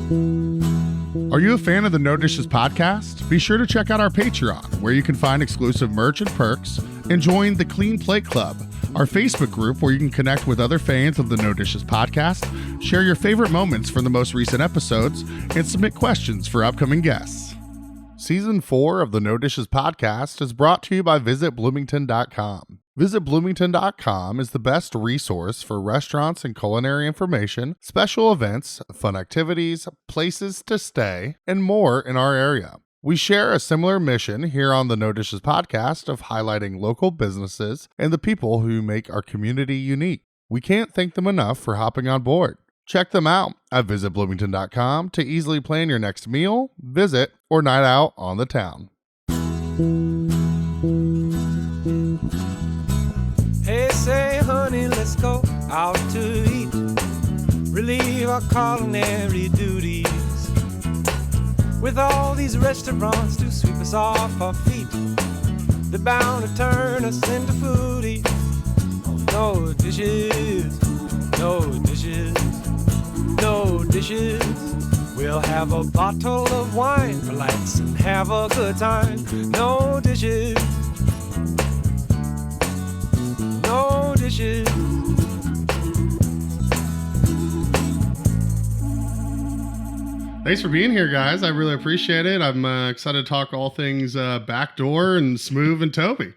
Are you a fan of the No Dishes podcast? Be sure to check out our Patreon, where you can find exclusive merch and perks, and join the Clean Plate Club, our Facebook group where you can connect with other fans of the No Dishes podcast, share your favorite moments from the most recent episodes, and submit questions for upcoming guests. Season 4 of the No Dishes podcast is brought to you by VisitBloomington.com. VisitBloomington.com is the best resource for restaurants and culinary information, special events, fun activities, places to stay, and more in our area. We share a similar mission here on the No Dishes podcast of highlighting local businesses and the people who make our community unique. We can't thank them enough for hopping on board. Check them out at visitbloomington.com to easily plan your next meal, visit, or night out on the town. Hey, say, honey, let's go out to eat. Relieve our culinary duties. With all these restaurants to sweep us off our feet, they're bound to turn us into foodies. No dishes, no dishes, no dishes. We'll have a bottle of wine, relax and have a good time. No dishes, no dishes. Thanks for being here, guys. I really appreciate it. I'm excited to talk all things Backdoor and Smoove and Toby.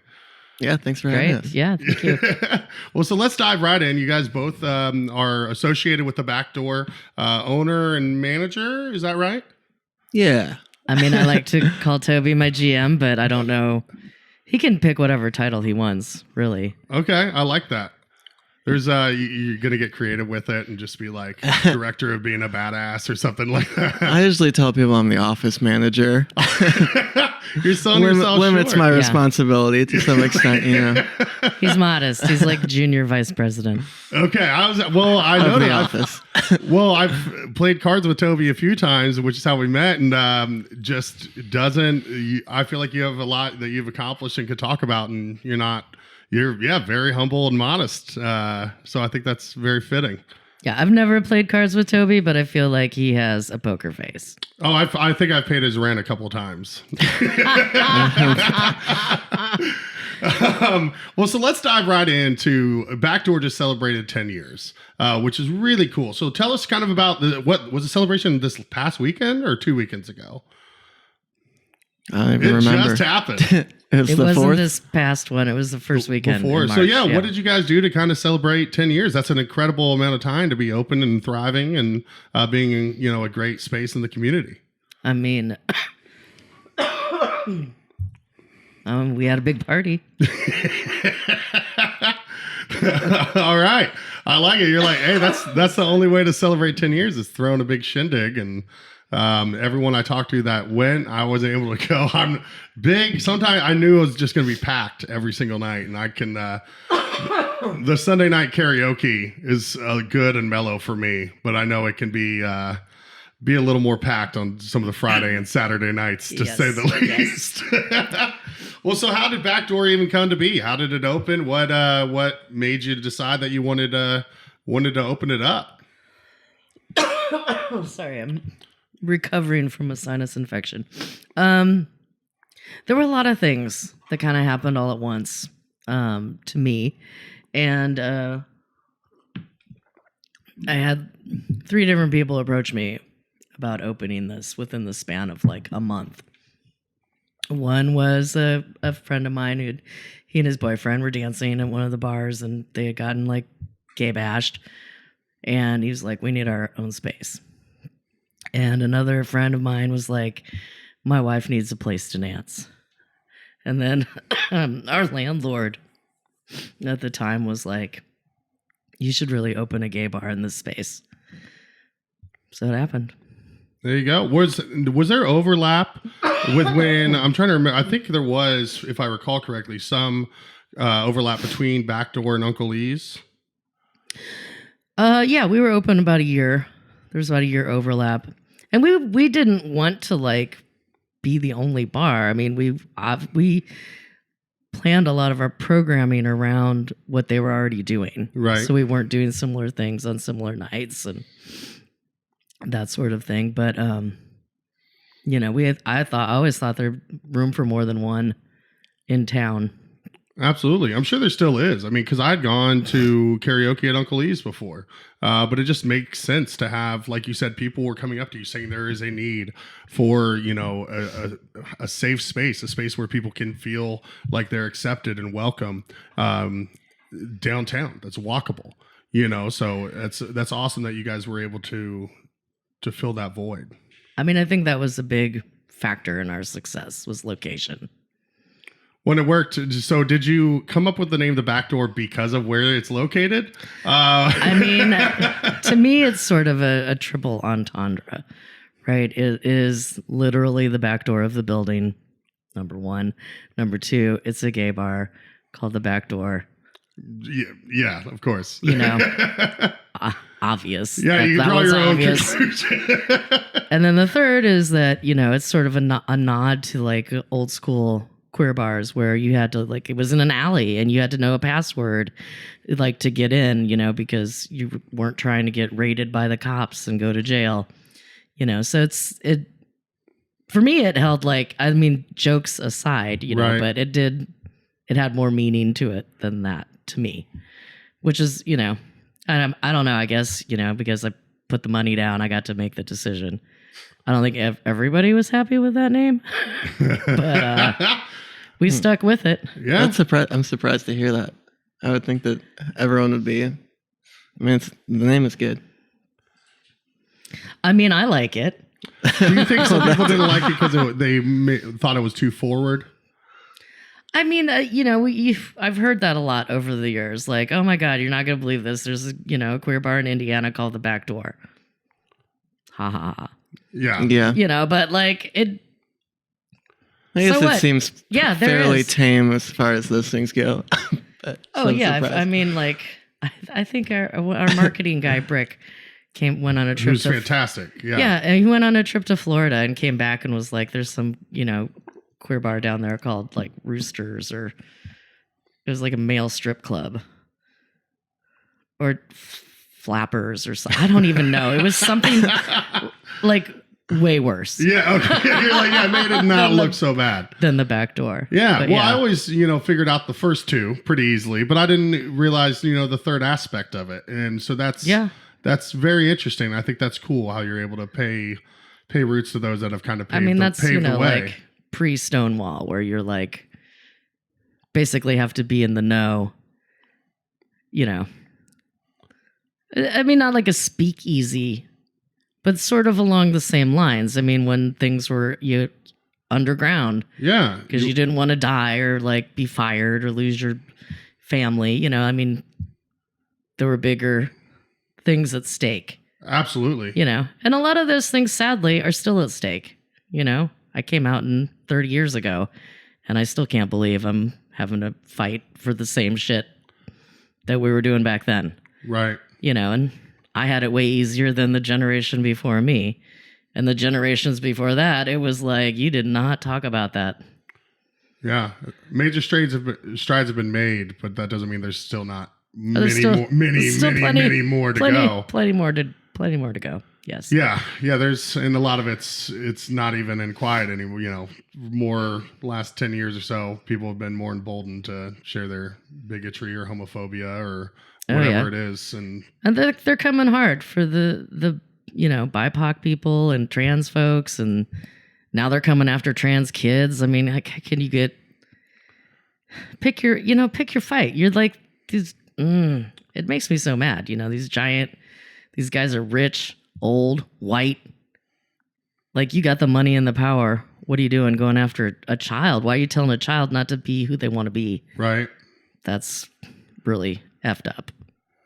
Yeah, thanks for having us. Yeah, thank you. Well, so let's dive right in. You guys both are associated with the Backdoor owner and manager. Is that right? Yeah. I mean, I like to call Toby my GM, but I don't know. He can pick whatever title he wants, really. Okay, I like that. There's you're gonna get creative with it and just be like director of being a badass or something like that. I usually tell people I'm the office manager. You're selling yourself limits short. my responsibility to some extent, you know. He's modest. He's like junior vice president. Okay, I know Of the that. office. I've played cards with Toby a few times, which is how we met, and just doesn't. I feel like you have a lot that you've accomplished and could talk about, and you're very humble and modest. So I think that's very fitting. Yeah, I've never played cards with Toby, but I feel like he has a poker face. Oh, I think I've paid his rent a couple of times. Well, so let's dive right into Backdoor just celebrated 10 years, which is really cool. So tell us kind of about what was the celebration this past weekend or 2 weekends ago? I don't even remember. It just happened. It the wasn't 4th? this past one. It was the first weekend Before. in March. So yeah, what did you guys do to kind of celebrate 10 years? That's an incredible amount of time to be open and thriving and being, a great space in the community. I mean, we had a big party. All right. I like it. You're like, hey, that's the only way to celebrate 10 years is throwing a big shindig. And everyone I talked to that went, I wasn't able to go. I'm big. Sometimes I knew it was just going to be packed every single night. And I can, the Sunday night karaoke is good and mellow for me, but I know it can be a little more packed on some of the Friday and Saturday nights, to say the least. Well, so how did Backdoor even come to be? How did it open? What made you decide that you wanted to open it up? Oh, sorry, I'm recovering from a sinus infection. There were a lot of things that kind of happened all at once to me, and I had 3 different people approach me about opening this within the span of like a month. One was a friend of mine he and his boyfriend were dancing at one of the bars, and they had gotten like gay bashed, and he was like, we need our own space. And another friend of mine was like, my wife needs a place to dance. And then our landlord at the time was like, you should really open a gay bar in this space. So it happened. There you go. Was there overlap with when, I'm trying to remember, I think there was, if I recall correctly, some overlap between Backdoor and Uncle Lee's? Yeah, we were open about a year. There was about a year overlap. And we didn't want to like be the only bar. I mean, we planned a lot of our programming around what they were already doing. Right. So we weren't doing similar things on similar nights. And that sort of thing. But you know, I always thought there room for more than one in town. Absolutely. I'm sure there still is. I mean, because I'd gone to karaoke at Uncle E's before, but it just makes sense to have, like you said, people were coming up to you saying there is a need for, you know, a safe space, a space where people can feel like they're accepted and welcome downtown. That's walkable, you know. So that's awesome that you guys were able to fill that void. I mean, I think that was a big factor in our success was location. When it worked, so did you come up with the name The Back Door because of where it's located? I mean, to me, it's sort of a triple entendre, right? It is literally the back door of the building, number one. Number two, it's a gay bar called The Back Door. Yeah, of course. You know, obvious. Yeah, you draw your own conclusion. And then the third is that, you know, it's sort of a nod to like old school queer bars where you had to, like, it was in an alley and you had to know a password like to get in, you know, because you weren't trying to get raided by the cops and go to jail, you know. So it for me, it held, like, I mean, jokes aside, you know, but it had more meaning to it than that to me, which is, you know, I don't know, I guess, you know, because I put the money down, I got to make the decision. I don't think everybody was happy with that name, but we stuck with it. Yeah, I'm surprised to hear that. I would think that everyone would be. I mean, the name is good. I mean, I like it. Do you think some people didn't like it because they thought it was too forward? I mean, you know, I've heard that a lot over the years. Like, oh my God, you're not going to believe this. There's, you know, a queer bar in Indiana called The Back Door. Ha ha ha. Yeah. You know, but like it. I guess so it seems fairly tame as far as those things go. But I mean, like, I think our marketing guy Brick went on a trip. He was fantastic. Yeah, and he went on a trip to Florida and came back and was like, "There's some, you know, queer bar down there called like Roosters, or it was like a male strip club, or Flappers, or something. I don't even know. It was something like way worse." Yeah, okay. You're like, yeah, it made it not look so bad than The Back Door. Yeah, but I always, you know, figured out the first two pretty easily, but I didn't realize, you know, the third aspect of it, and so that's very interesting. I think that's cool how you're able to pay roots to those that have kind of paved, that's paved you know, the way. like pre-Stonewall, where you're like basically have to be in the know, you know. I mean, not like a speakeasy, but sort of along the same lines. I mean, when things were underground. Yeah. Because you didn't want to die or like be fired or lose your family. You know, I mean, there were bigger things at stake. Absolutely. You know, and a lot of those things, sadly, are still at stake. You know, I came out 30 years ago and I still can't believe I'm having to fight for the same shit that we were doing back then. Right. You know, and I had it way easier than the generation before me. And the generations before that, it was like, you did not talk about that. Yeah. Major strides have been made, but that doesn't mean there's still not many more to go. Plenty more to go. Yes. Yeah. Yeah. And a lot of it's not even in quiet anymore. You know, more last 10 years or so, people have been more emboldened to share their bigotry or homophobia or whatever it is. And they're coming hard for the, you know, BIPOC people and trans folks. And now they're coming after trans kids. I mean, can you pick your fight. You're like, it makes me so mad. You know, these guys are rich, old, white. Like, you got the money and the power. What are you doing going after a child? Why are you telling a child not to be who they want to be? Right. That's really effed up.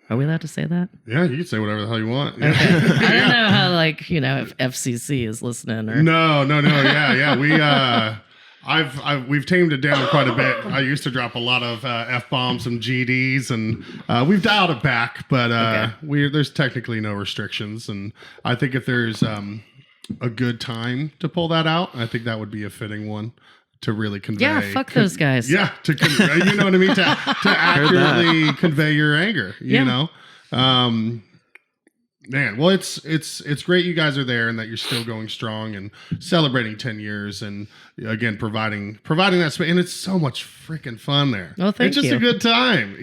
Are we allowed to say that? Yeah, you can say whatever the hell you want. Yeah. Okay. I don't know how, like, you know, if FCC is listening or No. Yeah. We've tamed it down quite a bit. I used to drop a lot of F-bombs and GDs, and we've dialed it back, but there's technically no restrictions. And I think if there's a good time to pull that out, I think that would be a fitting one to really convey. Yeah, fuck those guys. Yeah, you know what I mean? To accurately convey your anger, you know? Man, well, it's great you guys are there and that you're still going strong and celebrating 10 years and again providing that space, and it's so much freaking fun there. Oh, thank It's just you. a good time,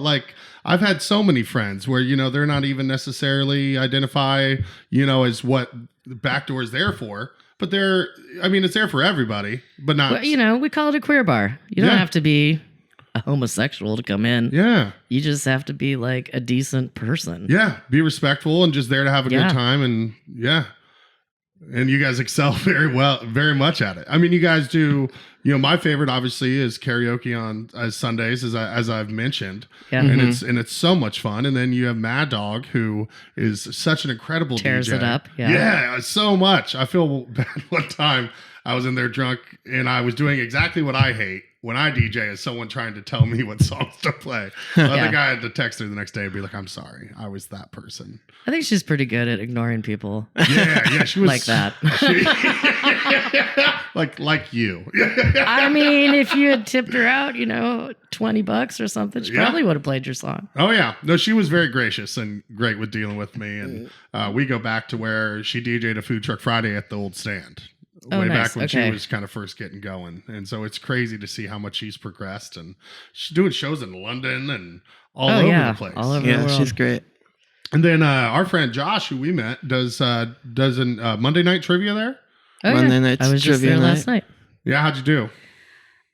like I've had so many friends where they're not even necessarily identify as what the back door is there for, but it's there for everybody, but not. Well, we call it a queer bar. You don't have to be a homosexual to come in. Yeah. You just have to be like a decent person. Yeah, be respectful and just there to have a good time, and and you guys excel very much at it. I mean, you guys do. My favorite obviously is karaoke on Sundays, as I've mentioned, and it's so much fun. And then you have Mad Dog, who is such an incredible Tears DJ. it up. Yeah, so much. I feel bad one time. I was in there drunk and I was doing exactly what I hate when I DJ, is someone trying to tell me what songs to play. I think I had to text her the next day and be like, I'm sorry, I was that person. I think she's pretty good at ignoring people. Yeah, she was like that. like you. I mean, if you had tipped her out, $20 or something, she probably would have played your song. Oh yeah, no, she was very gracious and great with dealing with me, and we go back to where she DJ'd a Food Truck Friday at the old stand. Way back when she was kind of first getting going. And so it's crazy to see how much she's progressed, and she's doing shows in London and all over the place. All over the world. She's great. And then our friend Josh, who we met, does a Monday night trivia there. Monday night's I was just trivia there last night. Yeah, how'd you do?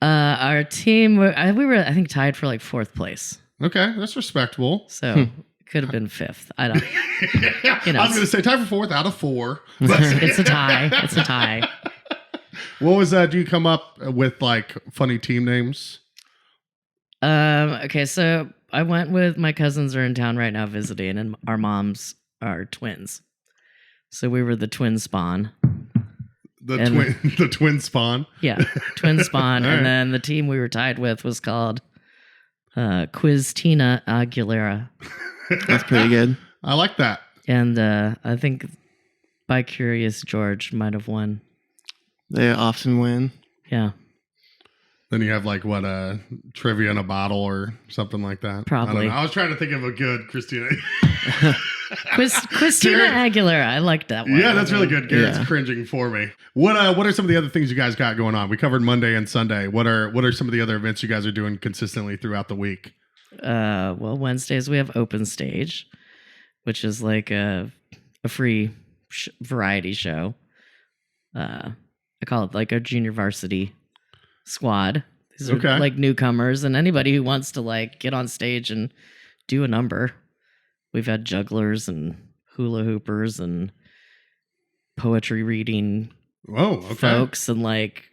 Our team, we were, I think, tied for like 4th place. Okay, that's respectable. So could have been 5th. I don't I was going to say tied for 4th out of 4. It's a tie. It's a tie. What was that? Do you come up with like funny team names? Okay, so I went with my cousins are in town right now visiting, and our moms are twins. So we were the twin spawn. The twin spawn? Yeah, twin spawn. Right. And then the team we were tied with was called Quiz Tina Aguilera. That's pretty good. I like that. And I think By Curious George might have won. They often win. Yeah. Then you have like what trivia in a bottle or something like that. Probably. I don't know. I was trying to think of a good Christina. Christina Aguilera. I liked that one. Yeah, that's really good. Garrett's cringing for me. What are some of the other things you guys got going on? We covered Monday and Sunday. What are some of the other events you guys are doing consistently throughout the week? Well, Wednesdays we have Open Stage, which is like a free variety show. I call it like a junior varsity squad. These are like newcomers and anybody who wants to like get on stage and do a number. We've had jugglers and hula hoopers and poetry reading folks and like,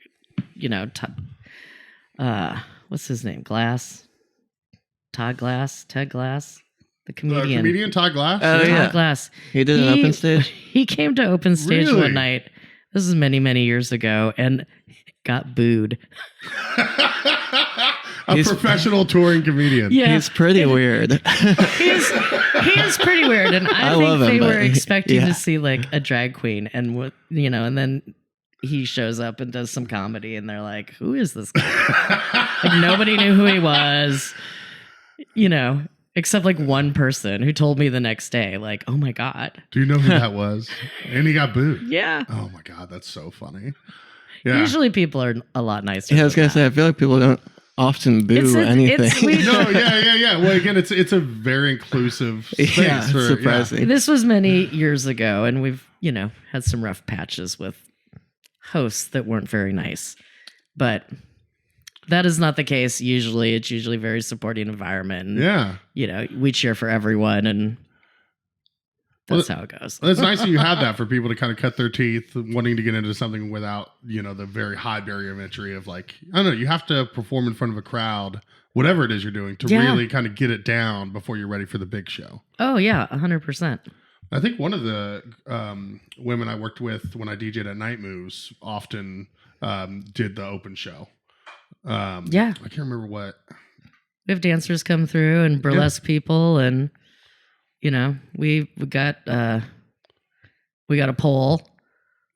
what's his name? Ted Glass, the comedian. Comedian Todd Glass? Todd Glass. He did an open stage? He came to open stage Really? one night. This is many, many years ago, and got booed. He's professional touring comedian. Yeah, He's pretty weird. he is pretty weird, and I think love him, they were but expecting to see like a drag queen, and and then he shows up and does some comedy, and they're like, "Who is this guy?" Like nobody knew who he was, except like one person who told me the next day, like, "Oh my god." Do you know who that was? And he got booed. Yeah. Oh my god, that's so funny. Yeah. Usually people are a lot nicer. Yeah, I was going to say, I feel like people don't often boo anything. No, yeah. Well, again, it's a very inclusive space. Yeah, surprising. This was many years ago, and we've, had some rough patches with hosts that weren't very nice. But that is not the case usually. It's usually a very supporting environment. And, we cheer for everyone, and that's how it goes. It's nice that you have that for people to kind of cut their teeth wanting to get into something without, the very high barrier of entry of like, I don't know, you have to perform in front of a crowd, whatever it is you're doing, to really kind of get it down before you're ready for the big show. Oh, yeah, 100%. I think one of the women I worked with when I DJ'd at Night Moves often did the open show. I can't remember what. We have dancers come through and burlesque people, and we got a poll.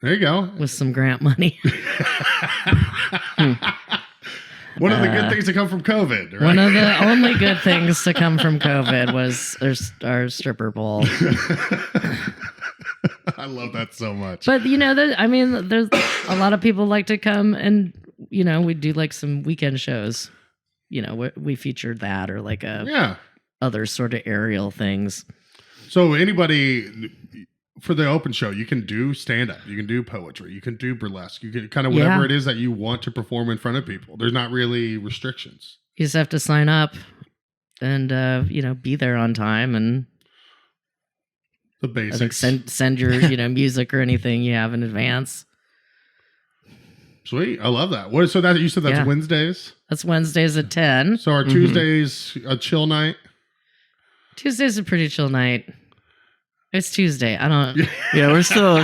There you go. With some grant money. One of the good things to come from COVID, right? One of the only good things to come from COVID was our stripper bowl. I love that so much. But there's a lot of people like to come, and we do like some weekend shows. We featured that, or like other sort of aerial things. So anybody for the open show, you can do stand up, you can do poetry, you can do burlesque, you can kind of whatever it is that you want to perform in front of people. There's not really restrictions. You just have to sign up and be there on time, and the basics. I think send your music or anything you have in advance. Sweet, I love that. What? So that you said that's Wednesdays? That's Wednesdays at 10. So our Tuesdays a chill night. Tuesday's a pretty chill night. It's Tuesday. I don't. Yeah, we're still.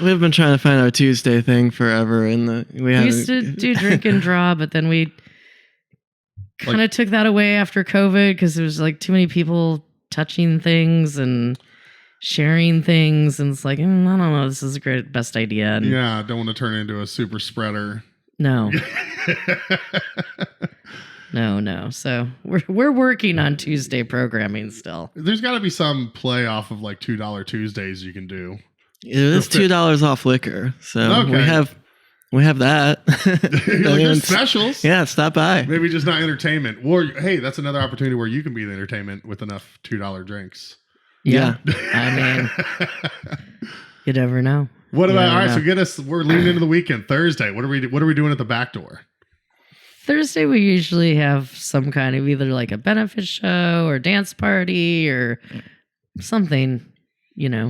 We've been trying to find our Tuesday thing forever, and we used to do drink and draw, but then we kind of took that away after COVID because there was like too many people touching things and sharing things, and it's like I don't know. This is a best idea. And I don't want to turn into a super spreader. No. No. So we're working on Tuesday programming still. There's got to be some play off of like $2 Tuesdays you can do. It's $2 off liquor, so we have that. There's specials. Yeah, stop by. Maybe just not entertainment. Or hey, that's another opportunity where you can be the entertainment with enough $2 drinks. Yeah. I mean, you never know. What about? All right, so get us. We're leading into the weekend. Thursday. What are we doing at the back door? Thursday, we usually have some kind of either like a benefit show or dance party or something,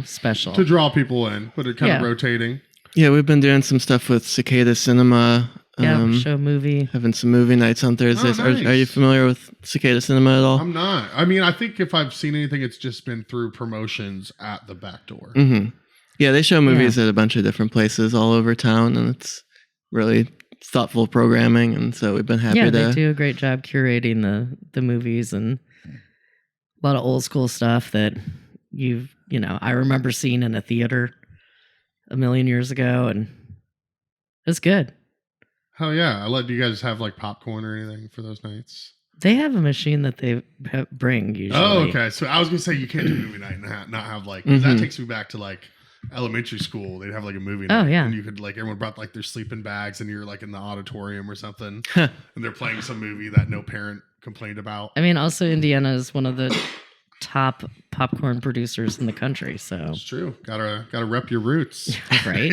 special. To draw people in, but it kind of rotating. Yeah, we've been doing some stuff with Cicada Cinema. Show movie. Having some movie nights on Thursdays. Oh, nice. Are you familiar with Cicada Cinema at all? I'm not. I mean, I think if I've seen anything, it's just been through promotions at the back door. Mm-hmm. Yeah, they show movies at a bunch of different places all over town, and it's really thoughtful programming, and so we've been happy to... they do a great job curating the movies, and a lot of old school stuff that I remember seeing in a theater a million years ago, and it's good. Hell yeah. Do you guys have like popcorn or anything for those nights? They have a machine that they bring usually. Oh, okay. So I was going to say you can't do movie night and not have like... That takes me back to like elementary school. They'd have like a movie night. Oh, yeah. And you could like... Everyone brought like their sleeping bags and you're like in the auditorium or something. And they're playing some movie that no parent complained about. I mean, also Indiana is one of the top popcorn producers in the country, so... It's true. Gotta rep your roots. Right?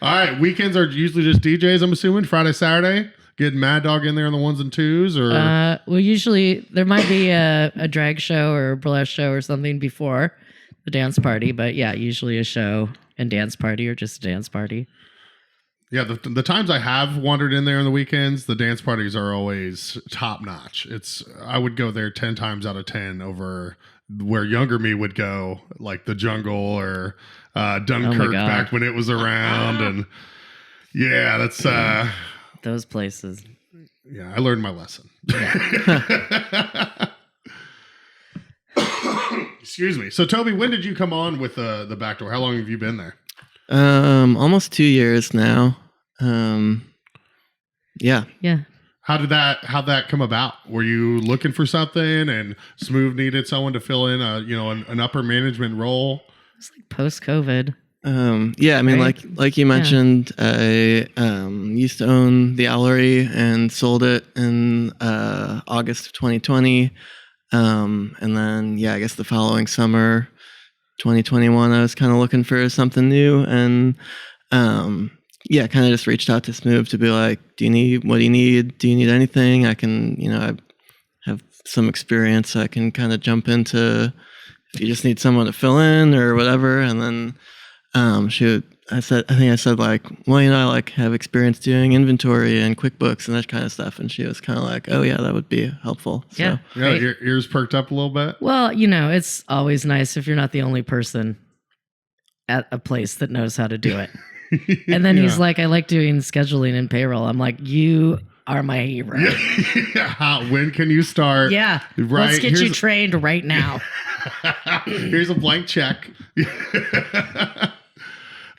All right. Weekends are usually just DJs, I'm assuming. Friday, Saturday. Get Mad Dog in there on the ones and twos, or well, usually there might be a drag show or a burlesque show or something before the dance party, but usually a show and dance party, or just a dance party. Yeah, the times I have wandered in there on the weekends, the dance parties are always top notch. I would go there 10 times out of 10 over where younger me would go, like the Jungle or Dunkirk back when it was around, and that's those places. Yeah, I learned my lesson. Yeah. Excuse me. So, Toby, when did you come on with the back door? How long have you been there? Almost 2 years now. Yeah. How'd that come about? Were you looking for something and Smoove needed someone to fill in an upper management role? It's like post-COVID. I mean, right? like you mentioned, I used to own the Owlery and sold it in August of 2020. And then, I guess the following summer, 2021, I was kind of looking for something new, and kind of just reached out to Smoove to be like, what do you need? Do you need anything? I can, I have some experience. So I can kind of jump into if you just need someone to fill in or whatever. And then I think I said like, well, I like have experience doing inventory and QuickBooks and that kind of stuff. And she was kind of like, oh yeah, that would be helpful. So. Yeah. Your ears perked up a little bit. Well, it's always nice if you're not the only person at a place that knows how to do it. And then he's like, I like doing scheduling and payroll. I'm like, you are my hero. When can you start? Yeah. Right. Let's get you trained right now. Here's a blank check.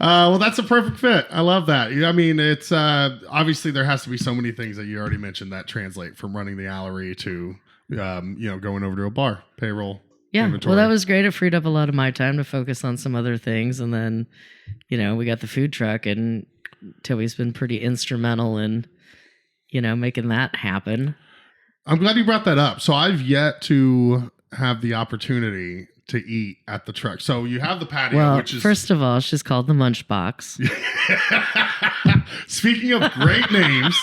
Well, that's a perfect fit. I love that. I mean, it's obviously there has to be so many things that you already mentioned that translate from running the Owlery to, going over to a bar, payroll. Yeah. Inventory. Well, that was great. It freed up a lot of my time to focus on some other things. And then, we got the food truck, and Toby's been pretty instrumental in, making that happen. I'm glad you brought that up. So I've yet to have the opportunity to eat at the truck. So you have the patio, which is... First of all, she's called the Munch Box. Speaking of great names,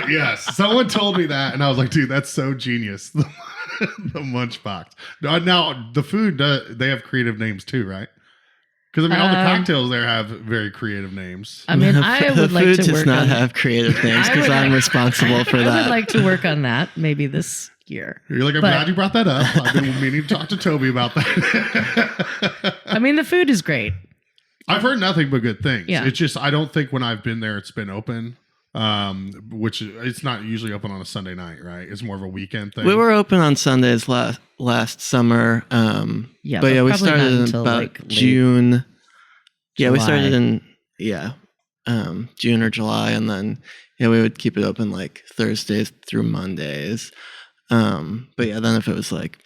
yes, someone told me that, and I was like, dude, that's so genius. The Munch Box. Now, the food, they have creative names too, right? Because all the cocktails there have very creative names. I mean, I would like to work on... The food does not have creative names because I'm responsible for that. I would like to work on that maybe this year. You're like, I'm glad you brought that up. I've been meaning to talk to Toby about that. I mean, the food is great. I've heard nothing but good things. Yeah. It's just, I don't think when I've been there, it's been open. Which it's not usually open on a Sunday night, right? It's more of a weekend thing. We were open on Sundays last summer. But we started in about June. Yeah, we started in June or July, and then we would keep it open like Thursdays through Mondays. But then if it was like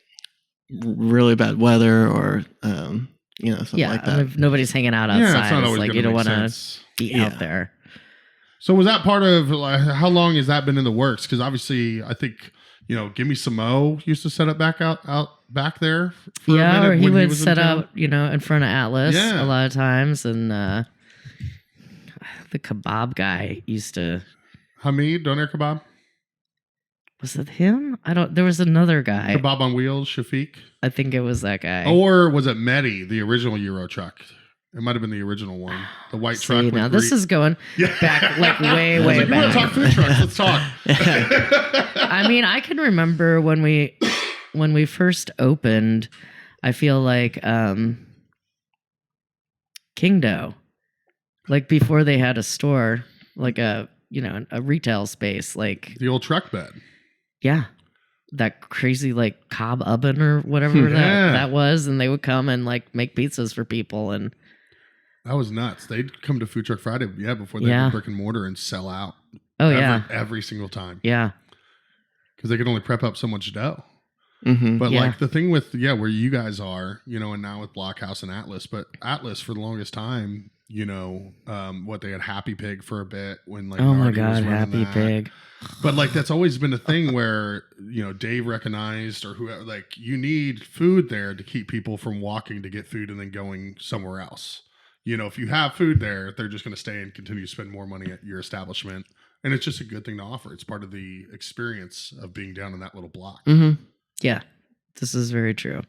really bad weather or something like that, if nobody's hanging out outside, it's not always like you don't want to be out there. So was that part of how long has that been in the works? Because obviously, I think Gimme Some Mo used to set up back back there. For a minute or he when would was set in town. up in front of Atlas a lot of times, and the kebab guy used to. Hamid Doner Kebab. Was it him? There was another guy. Kebab on Wheels, Shafiq. I think it was that guy. Or was it Mehdi, the original Euro truck? It might have been the original one. The white truck. Now this is going back like way back. You want to talk food trucks? Let's talk. I mean, I can remember when we first opened. I feel like King Dough, like before they had a store, like a retail space, like the old truck bed. Yeah. That crazy like cob oven or whatever that was, and they would come and like make pizzas for people, and that was nuts. They'd come to Food Truck Friday, before they had brick and mortar and sell out. Every single time. Yeah, because they could only prep up so much dough. Mm-hmm. But like the thing with where you guys are, and now with Blockhouse and Atlas, but Atlas for the longest time, what they had Happy Pig for a bit when like oh my Nardi god, was Happy that. Pig. But like that's always been a thing where Dave recognized or whoever, like you need food there to keep people from walking to get food and then going somewhere else. If you have food there, they're just going to stay and continue to spend more money at your establishment, and it's just a good thing to offer. It's part of the experience of being down in that little block. Mm-hmm. Yeah, this is very true.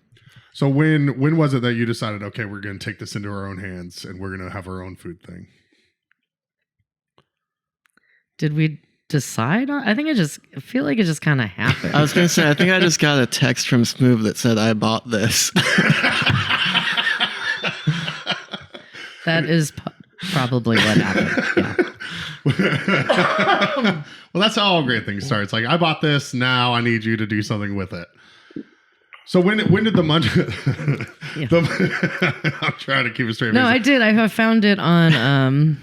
So when was it that you decided, okay, we're going to take this into our own hands and we're going to have our own food thing? Did we decide on? I feel like it just kind of happened. I was going to say, I think I just got a text from Smoove that said I bought this. That is probably what happened. Yeah. Well, that's how all great things start. It's like, I bought this, now I need you to do something with it. So when did the Munch... I'm trying to keep it straight. No, I did. I found it on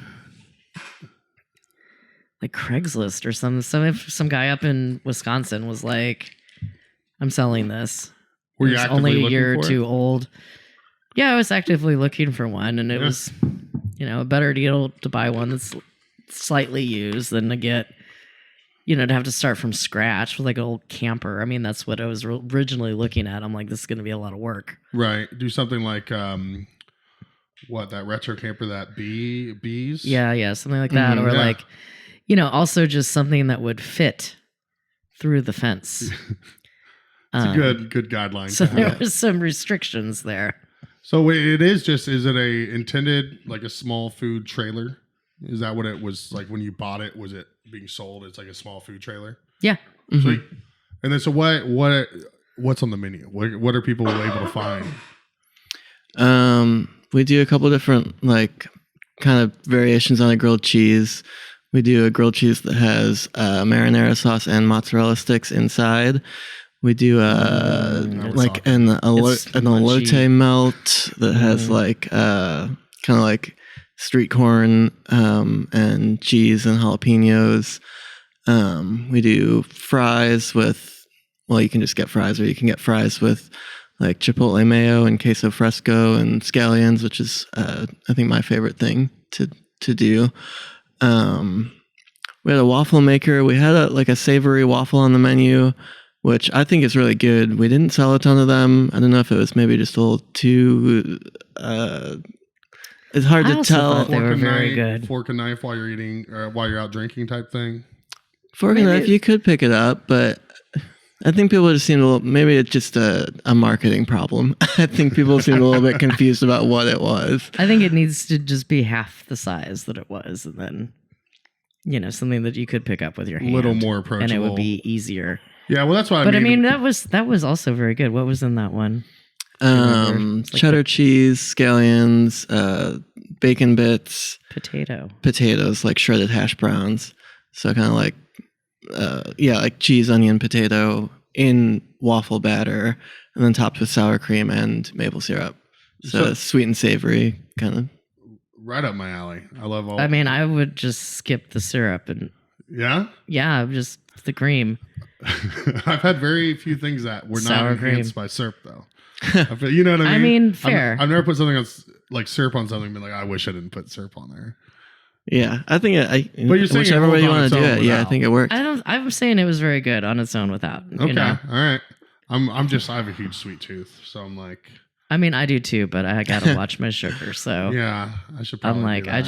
like Craigslist or something. Some guy up in Wisconsin was like, I'm selling this. Were you it's actively only a year or looking for two it? old. Yeah, I was actively looking for one, and it was, a better deal to buy one that's slightly used than to get, to have to start from scratch with like an old camper. I mean, that's what I was originally looking at. I'm like, this is going to be a lot of work. Right. Do something like, that retro camper, that bees? Yeah, something like that. Or like, also just something that would fit through the fence. It's a good guideline. So there were some restrictions there. So is it a intended like a small food trailer? Is that what it was like when you bought it? Was it being sold? It's like a small food trailer. Yeah. Mm-hmm. Sweet. And then so what's on the menu? What are people able to find? We do a couple different like kind of variations on a grilled cheese. We do a grilled cheese that has marinara sauce and mozzarella sticks inside. We do like an elote melt that has like kind of like street corn and cheese and jalapenos. We do fries with, well, you can just get fries, or you can get fries with like chipotle mayo and queso fresco and scallions, which is I think my favorite thing to do. We had a waffle maker. We had a savory waffle on the menu, which I think is really good. We didn't sell a ton of them. I don't know if it was maybe just a little too. It's hard I to also tell. thought they were very good. Fork and knife while you're eating, or while you're out drinking, type thing. Fork and knife, you could pick it up, but I think people just seem a little. Maybe it's just a marketing problem. I think people seem a little bit confused about what it was. I think it needs to just be half the size that it was, and then something that you could pick up with your hand, A little more approachable, and it would be easier. Yeah, well, that's what But I mean. that was also very good. What was in that one? Cheddar cheese, scallions, bacon bits, potatoes, like shredded hash browns. So kind of like, like cheese, onion, potato in waffle batter, and then topped with sour cream and maple syrup. So sweet and savory, kind of. Right up my alley. I love all. I mean, I would just skip the syrup and. Yeah, just the cream. I've had very few things that were Sour not enhanced by syrup, though. You know what I mean? I mean, fair. I've never put something else like syrup on something and been like, I wish I didn't put syrup on there. Yeah, I think but you're saying whichever way you want to do it. Yeah, I think it works. I'm saying it was very good on its own without. Okay, all right. I have a huge sweet tooth, so I'm like. I mean, I do too, but I gotta watch my sugar. So yeah, I should. Probably I'm like, do that.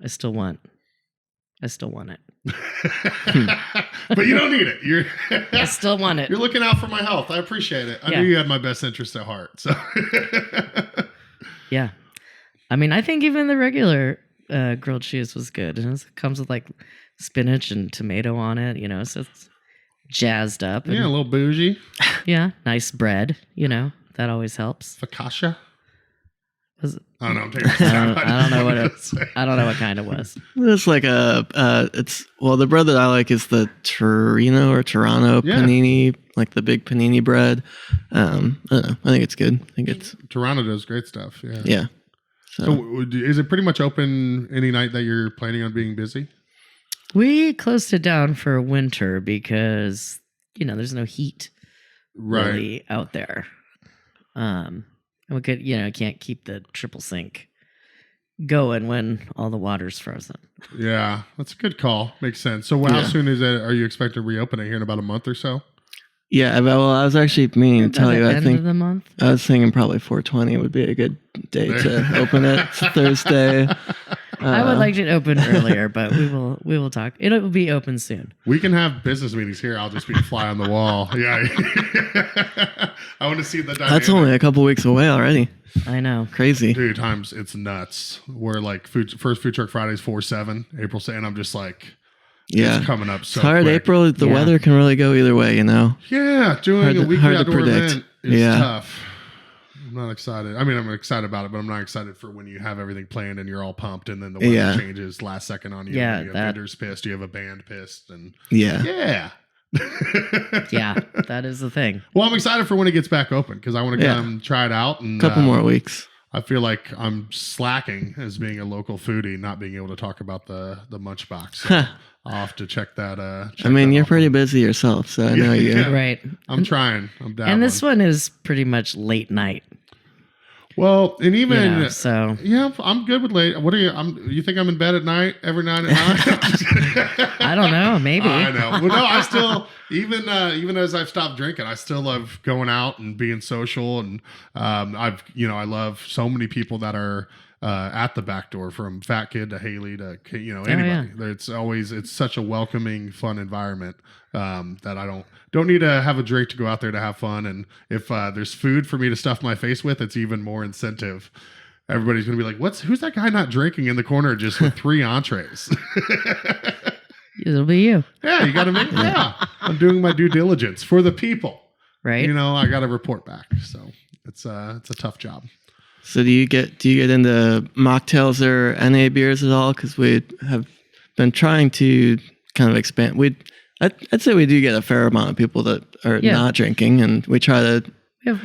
I still want it. But you don't need it. I still want it. You're looking out for my health. I appreciate it. I knew you had my best interest at heart. So yeah, I mean, I think even the regular grilled cheese was good, and it comes with like spinach and tomato on it. So it's jazzed up. And, a little bougie. Yeah, nice bread. That always helps. Focaccia. I don't know. I'm taking I don't know what I don't know what kind it was. It's like the bread that I like is the Torino or Toronto panini, like the big panini bread. I don't know. I think it's good. I think it's Toronto does great stuff. Yeah. Yeah. So is it pretty much open any night that you're planning on being busy? We closed it down for winter because there's no heat really out there. We could, can't keep the triple sink going when all the water's frozen. Yeah, that's a good call. Makes sense. So how soon are you expected to reopen it here in about a month or so? Yeah, well, I was actually meaning to tell you, I think of the month? I was thinking probably 420 would be a good day to open it. It's Thursday. I would like to open earlier, but we will talk. It will be open soon. We can have business meetings here. I'll just be a fly on the wall. Yeah. I want to see the dynamic. That's only a couple weeks away already. I know. Crazy. Dude, it's nuts. We're like first Food Truck Fridays 4/7, April 2nd. I'm just like, it's coming up so hard. quick. April, the weather can really go either way, Yeah, doing a weekly outdoor event is tough. I'm not excited. I mean, I'm excited about it, but I'm not excited for when you have everything planned and you're all pumped, and then the weather changes last second on you. Yeah, you have vendors pissed. You have a band pissed, and yeah. Yeah, that is the thing. Well, I'm excited for when it gets back open because I want to come try it out. And couple more weeks. I feel like I'm slacking as being a local foodie, not being able to talk about the Munch Box. So I'll have to check that. I mean, you're pretty busy yourself, so I know you. Yeah. Right. I'm trying. I'm down. And this one is pretty much late night. Well, and even I'm good with late. What are you? You think I'm in bed at night every night at night? I don't know. Maybe. I know. Well, no, I still even as I've stopped drinking, I still love going out and being social, and I love so many people that are at the back door, from fat kid to Haley to anybody. It's such a welcoming, fun environment that I don't need to have a drink to go out there to have fun. And if there's food for me to stuff my face with, it's even more incentive. Everybody's gonna be like, who's that guy not drinking in the corner just with 3 entrees? It'll be you. Yeah, you gotta make I'm doing my due diligence for the people. Right. I gotta report back. So it's a tough job. So do you get into mocktails or NA beers at all? Because we have been trying to kind of expand. I'd say we do get a fair amount of people that are not drinking, and we try to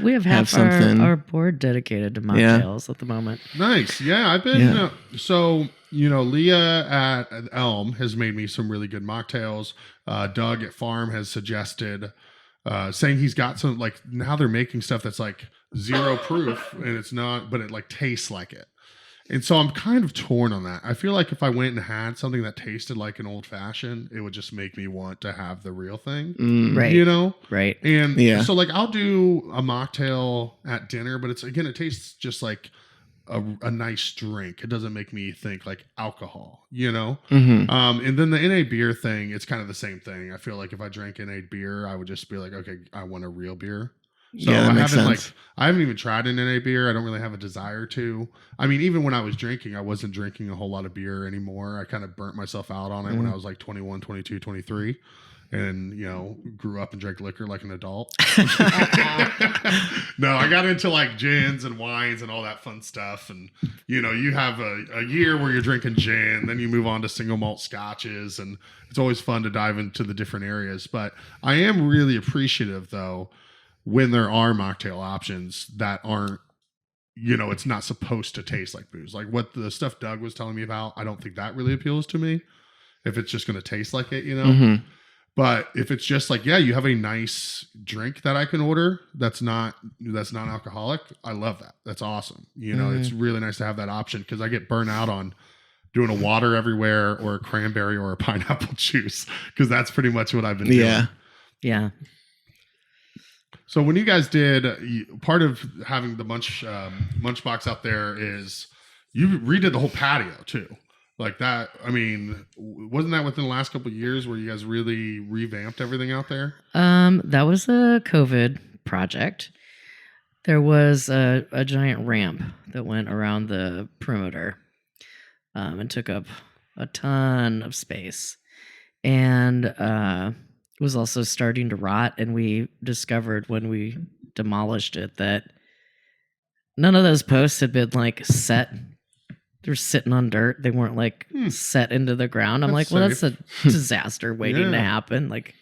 We have half our board dedicated to mocktails at the moment. Nice. Yeah, I've been so Leah at Elm has made me some really good mocktails. Doug at Farm has suggested saying he's got some, like, now they're making stuff that's like 0 proof and it's not, but it like tastes like it. And so I'm kind of torn on that. I feel like if I went and had something that tasted like an old fashioned, it would just make me want to have the real thing. Right. Right. And so like I'll do a mocktail at dinner, but it tastes just like a nice drink. It doesn't make me think like alcohol, Mm-hmm. And then the NA beer thing, it's kind of the same thing. I feel like if I drank NA beer, I would just be like, okay, I want a real beer. So that makes sense. I haven't even tried an NA beer. I don't really have a desire to. I mean, even when I was drinking, I wasn't drinking a whole lot of beer anymore. I kind of burnt myself out on it when I was like 21, 22, 23. And, grew up and drank liquor like an adult. No, I got into like gins and wines and all that fun stuff. And, you have a year where you're drinking gin, then you move on to single malt scotches. And it's always fun to dive into the different areas. But I am really appreciative, though, when there are mocktail options that aren't, it's not supposed to taste like booze. Like what the stuff Doug was telling me about, I don't think that really appeals to me. If it's just going to taste like it, Mm-hmm. But if it's just like, you have a nice drink that I can order that's not alcoholic, I love that. That's awesome. It's really nice to have that option because I get burnt out on doing a water everywhere or a cranberry or a pineapple juice because that's pretty much what I've been doing. Yeah. So when you guys did, part of having the Munch Box out there is you redid the whole patio too. Like that, I mean, wasn't that within the last couple of years where you guys really revamped everything out there? That was a COVID project. There was a giant ramp that went around the perimeter and took up a ton of space. And it was also starting to rot. And we discovered when we demolished it that none of those posts had been like set. They're sitting on dirt. They weren't like set into the ground. I'm That's like, well, safe. that's a disaster waiting to happen. Like,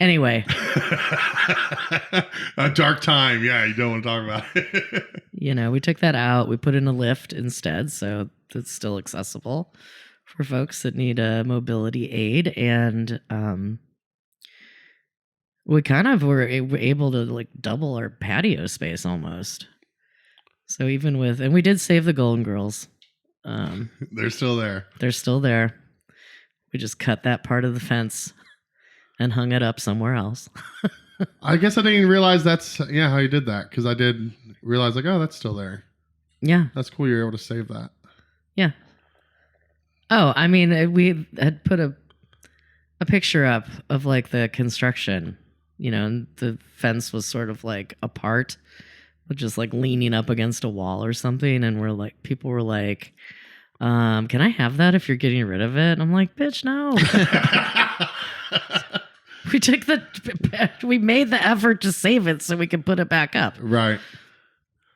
anyway. A dark time. Yeah, you don't want to talk about it. We took that out. We put in a lift instead. So it's still accessible for folks that need a mobility aid. And we kind of were able to like double our patio space almost. So even and we did save the Golden Girls. They're still there. They're still there. We just cut that part of the fence and hung it up somewhere else. I guess I didn't even realize that's how you did that because I did realize like, oh, that's still there. Yeah. That's cool. You're able to save that. Yeah. Oh, I mean, we had put a picture up of like the construction, and the fence was sort of like apart. Just like leaning up against a wall or something, and people were like, can I have that if you're getting rid of it? And I'm like, bitch, no. We made the effort to save it so we could put it back up. Right.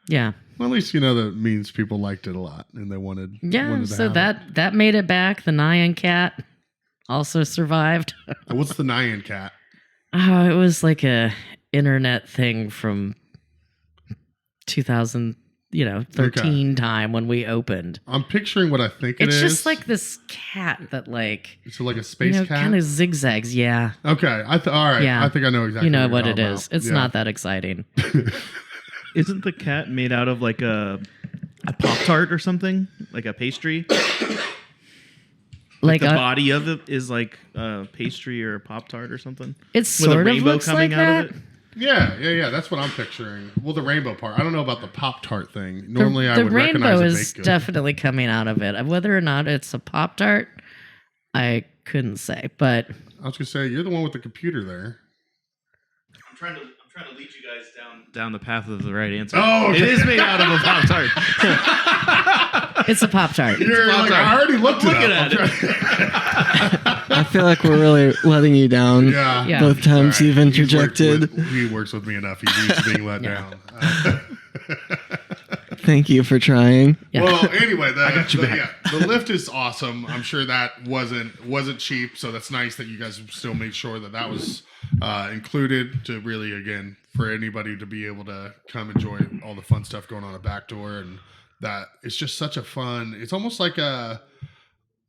Yeah. Well, at least that means people liked it a lot and they wanted. Yeah. So that made it back. The Nyan cat also survived. What's the Nyan cat? Oh, it was like a internet thing from 2013 time when we opened. I'm picturing what I think it's just like this cat that like it's like a space cat kind of zigzags. Yeah. Okay. All right. Yeah. I think I know exactly. What it is. It's not that exciting. Isn't the cat made out of like a Pop-Tart or something? Like a pastry? Like the body of it is like a pastry or a Pop-Tart or something? It's sort of rainbow looks coming like out of it? Yeah. That's what I'm picturing. Well, the rainbow part. I don't know about the Pop-Tart thing. Normally, I would recognize a baked good. The rainbow is definitely coming out of it. Whether or not it's a Pop-Tart, I couldn't say. But I was gonna say you're the one with the computer there. I'm trying to lead you guys down the path of the right answer. Oh, okay. It is made out of a Pop-Tart. It's a Pop-Tart. You're like, I already looked at it. I feel like we're really letting you down. Yeah. Both times you've interjected. He works with me enough. He's used to being let down. Thank you for trying. Yeah. Well, anyway, the lift is awesome. I'm sure that wasn't cheap, so that's nice that you guys still made sure that was included to really, again, for anybody to be able to come enjoy all the fun stuff going on at Backdoor. And that it's just such a fun, it's almost like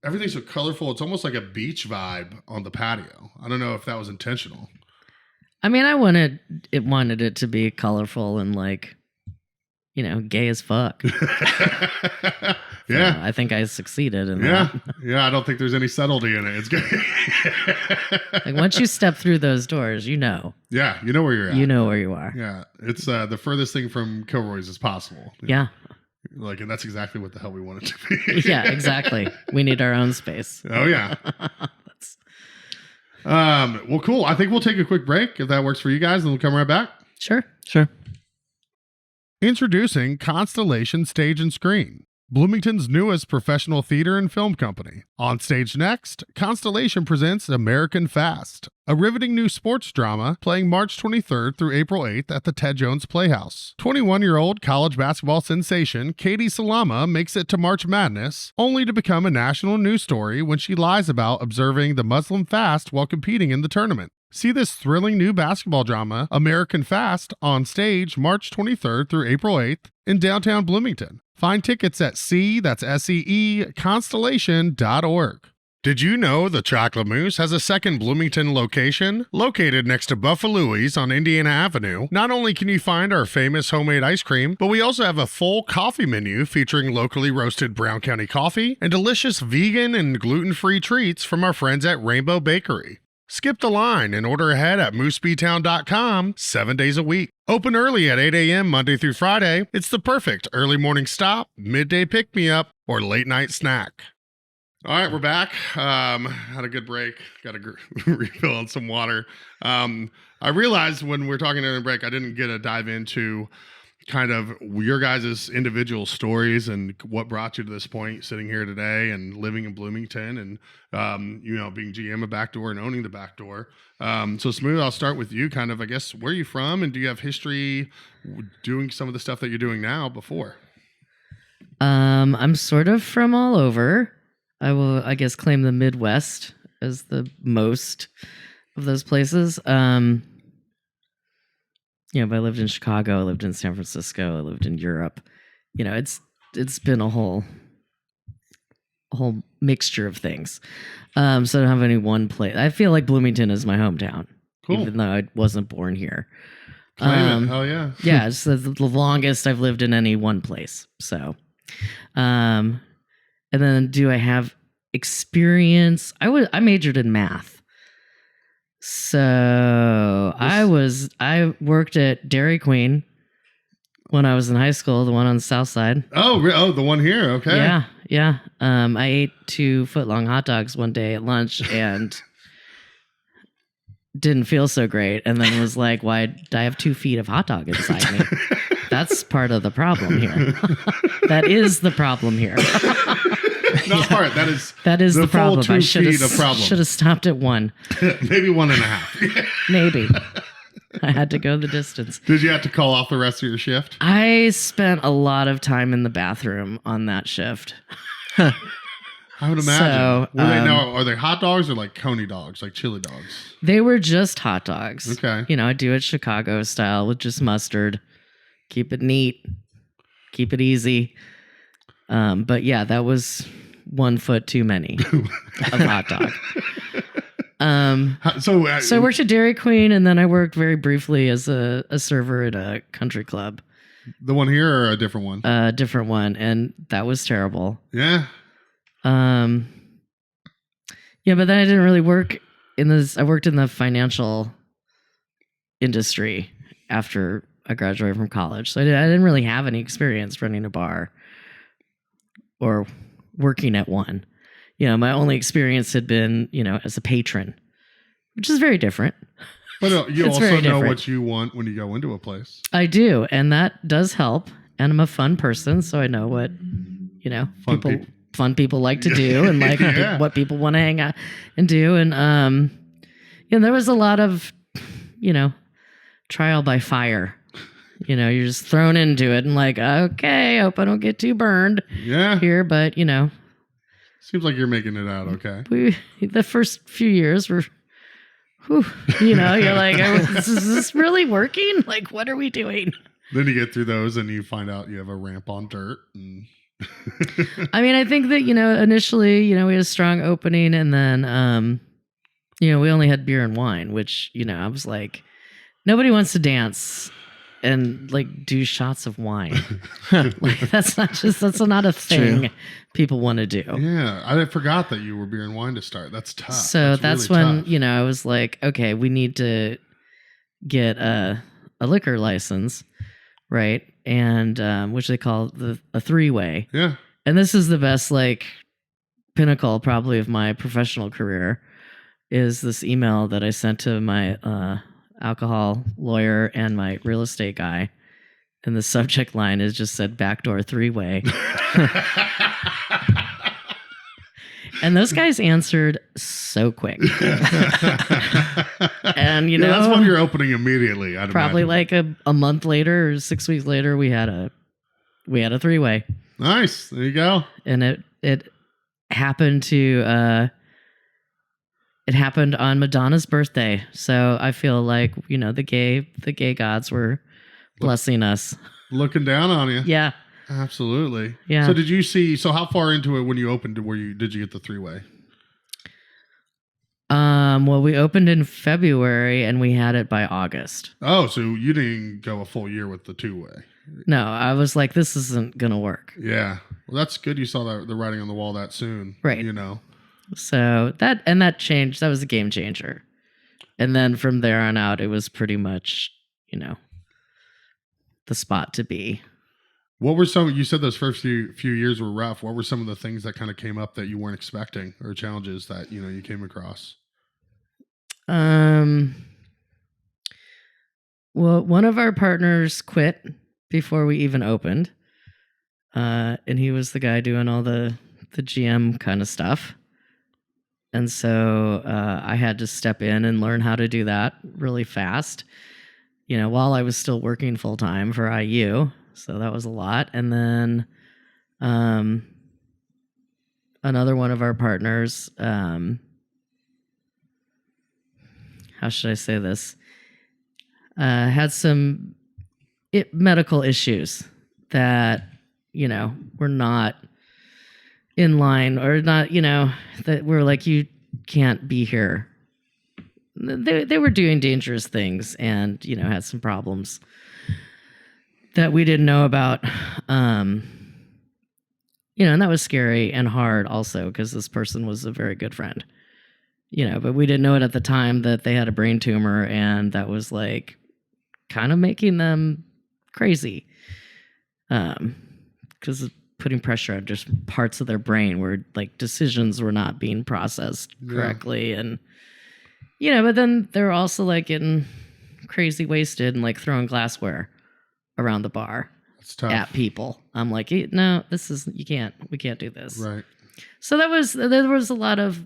everything's so colorful. It's almost like a beach vibe on the patio. I don't know if that was intentional. I mean, I wanted it to be colorful and like, gay as fuck. Yeah. So I think I succeeded in Yeah. that. Yeah. I don't think there's any subtlety in it. It's good. Like once you step through those doors, Yeah. You know where you're at. you know where you are. Yeah. It's the furthest thing from Kilroy's as possible. Yeah. Like, and that's exactly what the hell we want it to be. Yeah, exactly. We need our own space. Oh, yeah. Well, cool. I think we'll take a quick break if that works for you guys, and we'll come right back. Sure. Introducing Constellation Stage and Screen, Bloomington's newest professional theater and film company. On stage next, Constellation presents American Fast, a riveting new sports drama playing March 23rd through April 8th at the Ted Jones Playhouse. 21-year-old college basketball sensation Katie Salama makes it to March Madness, only to become a national news story when she lies about observing the Muslim fast while competing in the tournament. See this thrilling new basketball drama, American Fast, on stage March 23rd through April 8th in downtown Bloomington. Find tickets at constellation.org. Did you know the Chocolate Mousse has a second Bloomington location? Located next to Buffalo's on Indiana Avenue, not only can you find our famous homemade ice cream, but we also have a full coffee menu featuring locally roasted Brown County coffee and delicious vegan and gluten-free treats from our friends at Rainbow Bakery. Skip the line and order ahead at moosebtown.com 7 days a week. Open early at 8 a.m. Monday through Friday. It's the perfect early morning stop, midday pick-me-up, or late night snack. All right, we're back. Had a good break. Got to refill on some water. I realized when we're talking during the break, I didn't get a dive into kind of your guys' individual stories and what brought you to this point, sitting here today and living in Bloomington and, being GM of Backdoor and owning the Backdoor. So Smoove, I'll start with you kind of, I guess, where are you from and do you have history doing some of the stuff that you're doing now before? I'm sort of from all over. I will, I guess, claim the Midwest as the most of those places. But I lived in Chicago, I lived in San Francisco, I lived in Europe. It's been a whole mixture of things. So I don't have any one place. I feel like Bloomington is my hometown, Cool. even though I wasn't born here. Claim it. Hell yeah. Yeah, it's the longest I've lived in any one place. So, and then do I have experience? I majored in math. So I worked at Dairy Queen when I was in high school, the one on the south side. Oh, the one here. Okay. Yeah. I ate 2 foot-long hot dogs one day at lunch and didn't feel so great. And then was like, why did I have 2 feet of hot dog inside me? That's part of the problem here. That is the problem here. Not part. That is the problem. Full 2 feet of problem. Should have stopped at 1. Maybe 1.5. Maybe. I had to go the distance. Did you have to call off the rest of your shift? I spent a lot of time in the bathroom on that shift. I would imagine. So, are they hot dogs or like coney dogs, like chili dogs? They were just hot dogs. Okay. I do it Chicago style with just mustard. Keep it neat. Keep it easy. But yeah, that was 1 foot too many of hot dog. So I worked at Dairy Queen, and then I worked very briefly as a server at a country club. The one here or a different one? A different one, and that was terrible. Yeah. But then I didn't really work in this. I worked in the financial industry after I graduated from college, so I didn't really have any experience running a bar or working at one. My only experience had been, as a patron, which is very different. But you also know what you want when you go into a place. I do, and that does help. And I'm a fun person, so I know what, fun people like to do and like what people want to hang out and do. And there was a lot of, trial by fire. You're just thrown into it and like, okay, I hope I don't get too burned here, but Seems like you're making it out okay. The first few years were whew, you know, you're like, is this really working? Like, what are we doing? Then you get through those and you find out you have a ramp on dirt. And I mean, I think that, you know, initially, you know, we had a strong opening and then, you know, we only had beer and wine, which, you know, I was like, nobody wants to dance and like do shots of wine. Like that's not a thing True. people want to do. yeah, I forgot that you were beer and wine to start. That's tough. So that's really when, tough. you know, I was like, okay, we need to get a liquor license, right? And which they call a three-way. Yeah. And this is the best, like, pinnacle probably of my professional career is this email that I sent to my alcohol lawyer and my real estate guy. And the subject line is just said backdoor three-way. And those guys answered so quick. And, you know, that's when you're opening immediately. I'd probably imagine. like a month later or 6 weeks later, we had a three-way. Nice. There you go. And it happened to it happened on Madonna's birthday. So I feel like, you know, the gay gods were blessing us. Looking down on you. Yeah. Absolutely. Yeah. So did you see? So how far into it when you opened? Did you get the three-way? Well, we opened in February and we had it by August. Oh, so you didn't go a full year with the two-way? No, I was like, this isn't gonna work. Yeah. Well, that's good. You saw the writing on the wall that soon, Right. You know. So that changed. That was a game changer. And then from there on out, it was pretty much, you know, the spot to be. What were some? You said those first few years were rough. What were some of the things that kind of came up that you weren't expecting, or challenges that you came across? Well, one of our partners quit before we even opened, and he was the guy doing all the GM kind of stuff, and so I had to step in and learn how to do that really fast. You know, while I was still working full time for IU. So that was a lot. And then another one of our partners, how should I say this? Had some medical issues that, you know, were not in line or not, you know, that were like, you can't be here. They were doing dangerous things and, you know, had some problems that we didn't know about, you know, and that was scary and hard also because this person was a very good friend, you know, but we didn't know it at the time that they had a brain tumor and that was like kind of making them crazy because putting pressure on just parts of their brain where like decisions were not being processed correctly. And, you know, but then they're also like getting crazy wasted and like throwing glassware around the bar at people. I'm like, no, we can't do this. Right. So there was a lot of,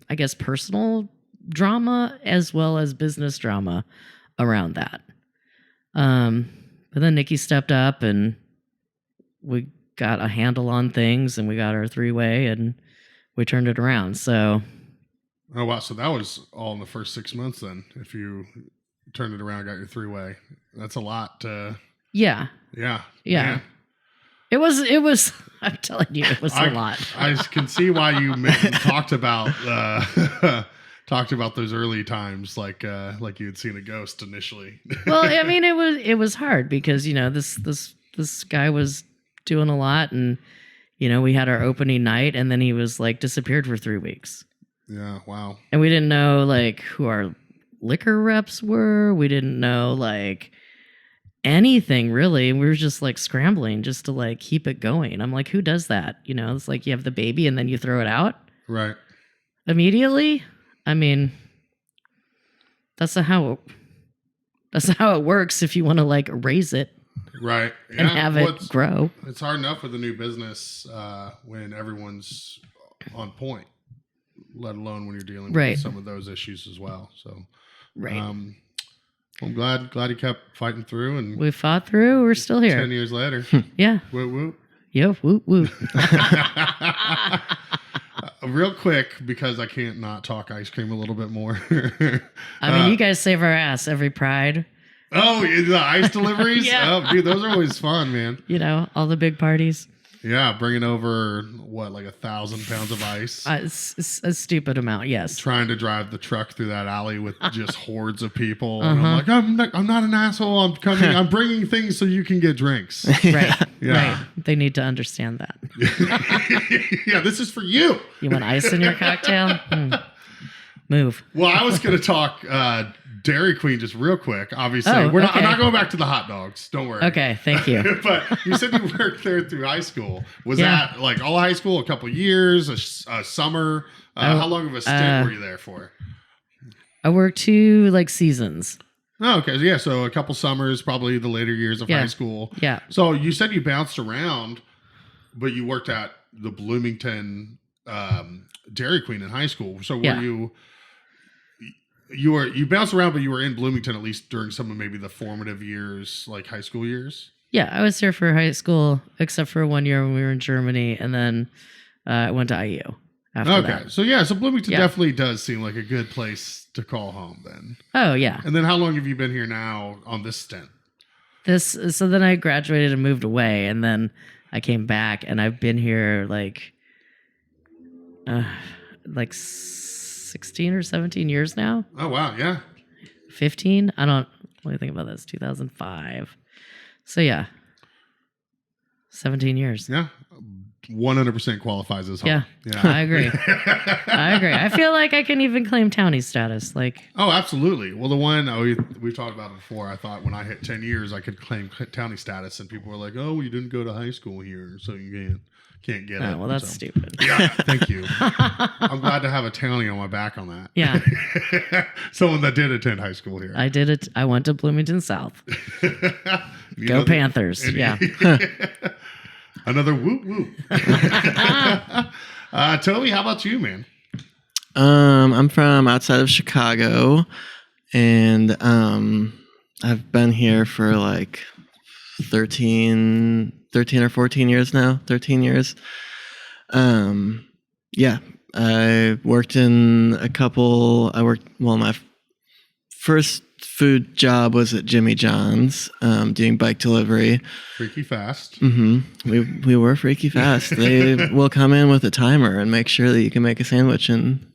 I guess, personal drama as well as business drama around that. But then Nikki stepped up and we got a handle on things and we got our three-way and we turned it around. So. Oh, wow. So that was all in the first 6 months then. If you turned it around, got your three-way. That's a lot. Yeah. Yeah. Yeah. It was, I'm telling you, it was a lot. I can see why you talked about those early times, like you had seen a ghost initially. Well, I mean, it was hard because, you know, this guy was doing a lot and, you know, we had our opening night and then he was like disappeared for 3 weeks. Yeah. Wow. And we didn't know like who our liquor reps were. We didn't know like anything really. We were just like scrambling just to like keep it going. I'm like, who does that? You know, it's like you have the baby and then you throw it out right immediately. I mean, that's how it works if you want to like raise it right and have it grow. It's hard enough with a new business when everyone's on point, let alone when you're dealing with some of those issues as well. So I'm glad you kept fighting through, and we fought through. We're still here 10 years later. Yeah. Whoop whoop. Yep. Whoop whoop. Real quick, because I can't not talk ice cream a little bit more. I mean, you guys save our ass every Pride. Oh, the ice deliveries? Yeah. Oh, dude, those are always fun, man. You know, all the big parties. Yeah, bringing over, what, like 1,000 pounds of ice? It's a stupid amount, yes. Trying to drive the truck through that alley with just hordes of people. And I'm like, I'm not an asshole. I'm coming. I'm bringing things so you can get drinks. Right, Yeah. right. They need to understand that. Yeah, this is for you. You want ice in your cocktail? Move. Well, I was going to talk Dairy Queen just real quick. Obviously, Oh, I'm okay. not going back to the hot dogs. Don't worry. Okay, thank you. But you said you worked there through high school. Was Yeah. that like all high school, a couple years, a summer? How long of a stint were you there for? I worked 2 like seasons. Oh, okay. Yeah, so a couple summers, probably the later years of Yeah. high school. Yeah. So you said you bounced around, but you worked at the Bloomington Dairy Queen in high school. So were Yeah. you bounced around, but you were in Bloomington at least during some of maybe the formative years, like high school years? Yeah, I was here for high school, except for 1 year when we were in Germany, and then I went to IU after that. So yeah, so Bloomington Yeah. definitely does seem like a good place to call home then. Oh, yeah. And then how long have you been here now on this stint? So then I graduated and moved away, and then I came back, and I've been here like 16 or 17 years now. Oh wow, yeah. 15? Let me think about this. 2005. So yeah. 17 years. Yeah. 100% qualifies as home. Yeah. I agree. I feel like I can even claim townie status. Like, Oh, absolutely. Well, the one we've talked about it before. I thought when I hit 10 years, I could claim townie status, and people were like, "Oh, well, you didn't go to high school here, so you can't get it." oh, well, that's So, stupid. Yeah, thank you. I'm glad to have a townie on my back on that. Yeah, Someone that did attend high school here. I did it. I went to Bloomington South. You Go know, Panthers. and- Yeah. Another whoop whoop. Toby, how about you, man? I'm from outside of Chicago, and I've been here for like 13 or 14 years now. 13 years. Yeah, I worked in my first food job was at Jimmy John's, doing bike delivery. Freaky fast. We were freaky fast. They will come in with a timer and make sure that you can make a sandwich in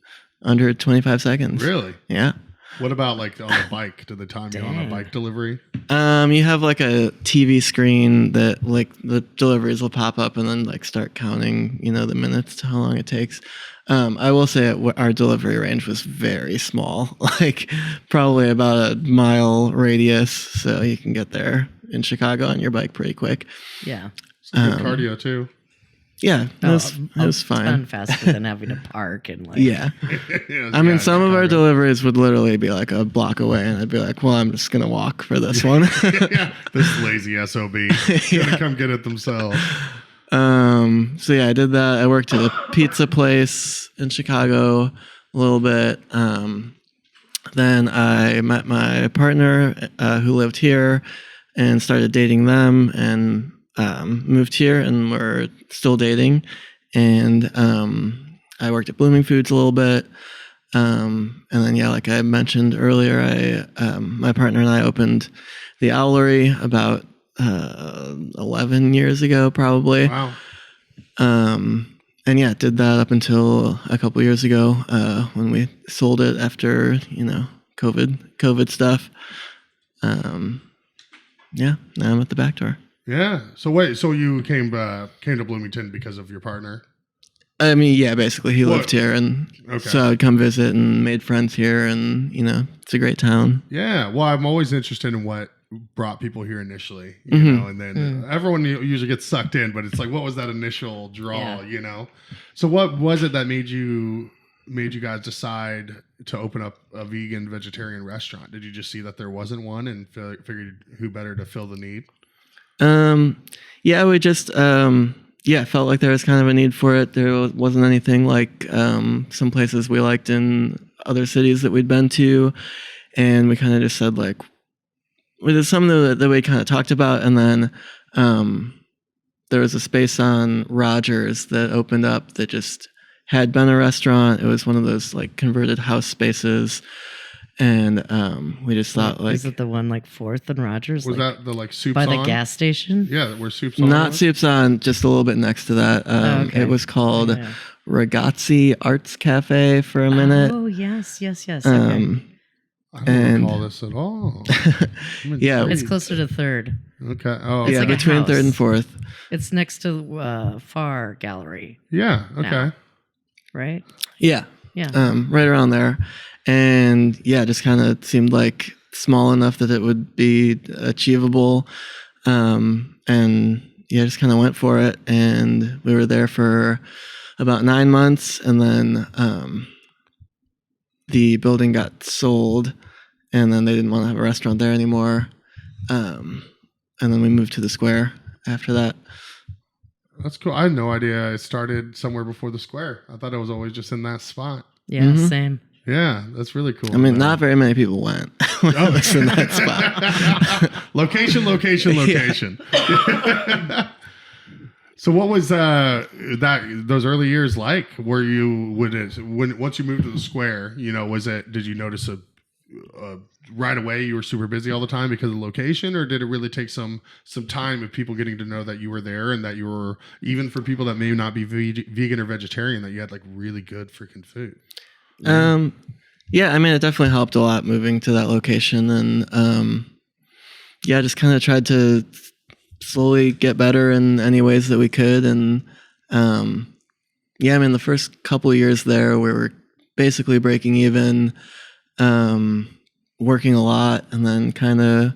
under 25 seconds. Really? Yeah. What about like on a bike? Do they time you on a bike delivery? You have like a TV screen that like the deliveries will pop up and then like start counting, the minutes to how long it takes. I will say our delivery range was very small, like probably about a mile radius. So you can get there in Chicago on your bike pretty quick. Yeah. Some good cardio too. Yeah, it was It's fine. fun faster than having to park and like. Yeah. I mean, some of our deliveries would literally be like a block away, and I'd be like, well, I'm just going to walk for this one. Yeah, this lazy SOB. Gonna come get it themselves. So yeah, I did that. I worked at a pizza place in Chicago a little bit. Then I met my partner who lived here and started dating them, and moved here, and we're still dating. And I worked at Blooming Foods a little bit. And then, yeah, like I mentioned earlier, my partner and I opened the Owlery about 11 years ago, probably. Wow. And yeah, did that up until a couple years ago when we sold it after, COVID stuff. Yeah, now I'm at the back door. Yeah. So wait. So you came to Bloomington because of your partner? I mean, yeah, basically he lived here, and so I'd come visit and made friends here, and it's a great town. Yeah. Well, I'm always interested in what brought people here initially, and then everyone usually gets sucked in, but it's like, what was that initial draw, So what was it that made you guys decide to open up a vegetarian restaurant? Did you just see that there wasn't one and figured who better to fill the need? Yeah, we just felt like there was kind of a need for it. There wasn't anything like some places we liked in other cities that we'd been to, and we kind of just said like, there's something that we kind of talked about, and then there was a space on Rogers that opened up that just had been a restaurant. It was one of those like converted house spaces. And we just thought like, is it the one like 4th and Rogers? Was like, that the like Soup's by the On? gas station? Yeah, where Soup's On not was? Soup's On, just a little bit next to that. Okay. It was called Yeah. Ragazzi Arts Cafe for a minute. Oh, yes. Okay. I don't And- recall this at all. I'm Yeah. intrigued. It's closer to 3rd. Okay. Oh, It's yeah, like a between 3rd and house. 4th. It's next to Far Gallery, yeah. Okay. now. right? Yeah. Yeah. Right around there. And yeah, just kind of seemed like small enough that it would be achievable. And yeah, just kind of went for it. And we were there for about 9 months. And then the building got sold. And then they didn't want to have a restaurant there anymore. And then we moved to the square after that. That's cool. I had no idea it started somewhere before the square. I thought it was always just in that spot. Yeah, Mhm. same. Yeah, that's really cool. I mean, man. not very many people went when I was in that spot. Location. So what was those early years like? Were you once you moved to the square, did you notice a right away you were super busy all the time because of the location, or did it really take some time of people getting to know that you were there and that you were, even for people that may not be vegan or vegetarian, that you had like really good freaking food? Yeah, I mean, it definitely helped a lot moving to that location, and yeah, just kind of tried to slowly get better in any ways that we could. And yeah, I mean, the first couple of years there, we were basically breaking even, working a lot, and then kind of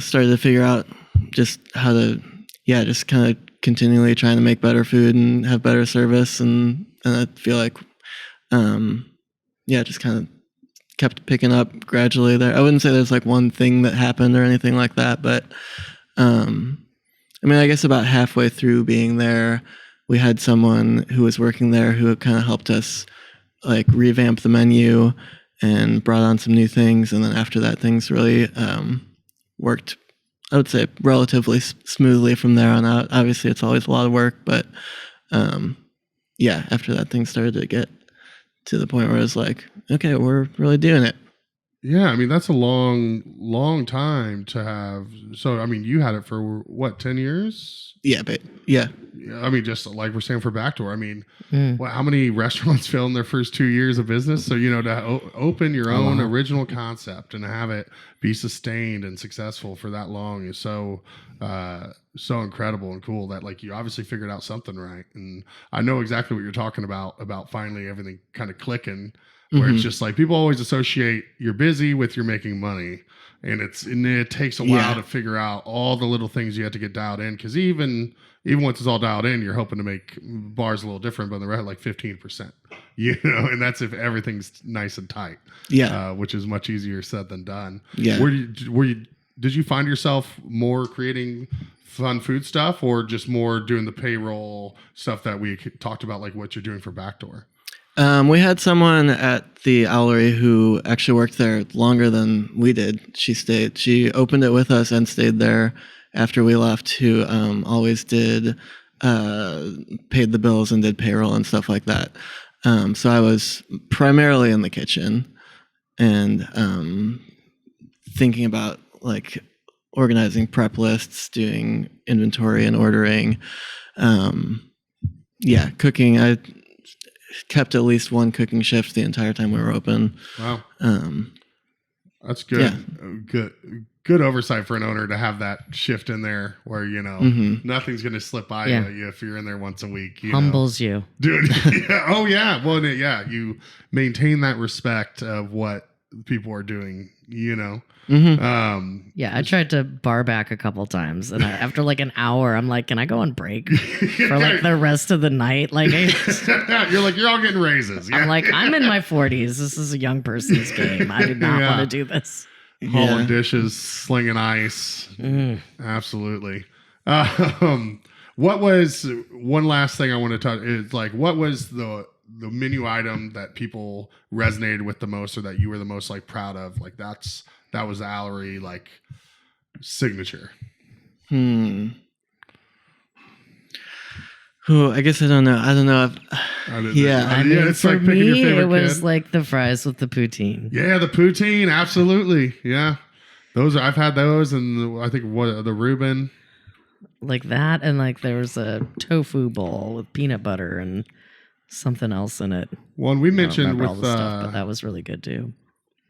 started to figure out just how to, just kind of continually trying to make better food and have better service. And I feel like, just kind of kept picking up gradually there. I wouldn't say there's like one thing that happened or anything like that, but I mean, I guess about halfway through being there, we had someone who was working there who kind of helped us like revamp the menu and brought on some new things. And then after that, things really worked, I would say, relatively smoothly from there on out. Obviously, it's always a lot of work, but after that, things started to get to the point where it was like, okay, we're really doing it. Yeah, I mean, that's a long time to have. So, I mean, you had it for what, 10 years? Yeah, but yeah. I mean, just like we're saying for Backdoor, I mean, how many restaurants fail in their first 2 years of business? So, to open your own original concept and have it be sustained and successful for that long is so incredible and cool that like you obviously figured out something right. And I know exactly what you're talking about finally everything kind of clicking, where it's just like people always associate you're busy with you're making money. And it takes a while to figure out all the little things you have to get dialed in. Because even once it's all dialed in, you're hoping to make bars a little different, but they're at like 15%. And that's if everything's nice and tight. Yeah, which is much easier said than done. Yeah. Did you find yourself more creating fun food stuff, or just more doing the payroll stuff that we talked about, like what you're doing for Backdoor? We had someone at the Owlery who actually worked there longer than we did. She opened it with us and stayed there after we left, who always paid the bills and did payroll and stuff like that. So I was primarily in the kitchen and thinking about like organizing prep lists, doing inventory and ordering. Cooking. I kept at least one cooking shift the entire time we were open. Wow. That's good. Good oversight for an owner to have that shift in there where, nothing's going to slip by you if you're in there once a week. Humbles you. Dude. Oh, yeah. Well, yeah. You maintain that respect of what people are doing, I tried to bar back a couple times, and after like an hour, I'm like, "Can I go on break for like the rest of the night?" Like, you're like, you're all getting raises. Yeah. I'm like, I'm in my 40s. This is a young person's game. I did not want to do this. Hauling dishes, slinging ice. Absolutely. What was one last thing I want to touch is like, what was the menu item that people resonated with the most, or that you were the most like proud of? Like that was the Owlery like signature. Oh, I guess I don't know. I don't know if. Yeah. I mean, it's for like picking your me, favorite it was kid. like the fries with the poutine. Yeah, the poutine, absolutely. Yeah, I've had those, and I think the Reuben. Like that, and like there was a tofu bowl with peanut butter and something else in it. Well, and we I don't mentioned remember all with the stuff, but that was really good too.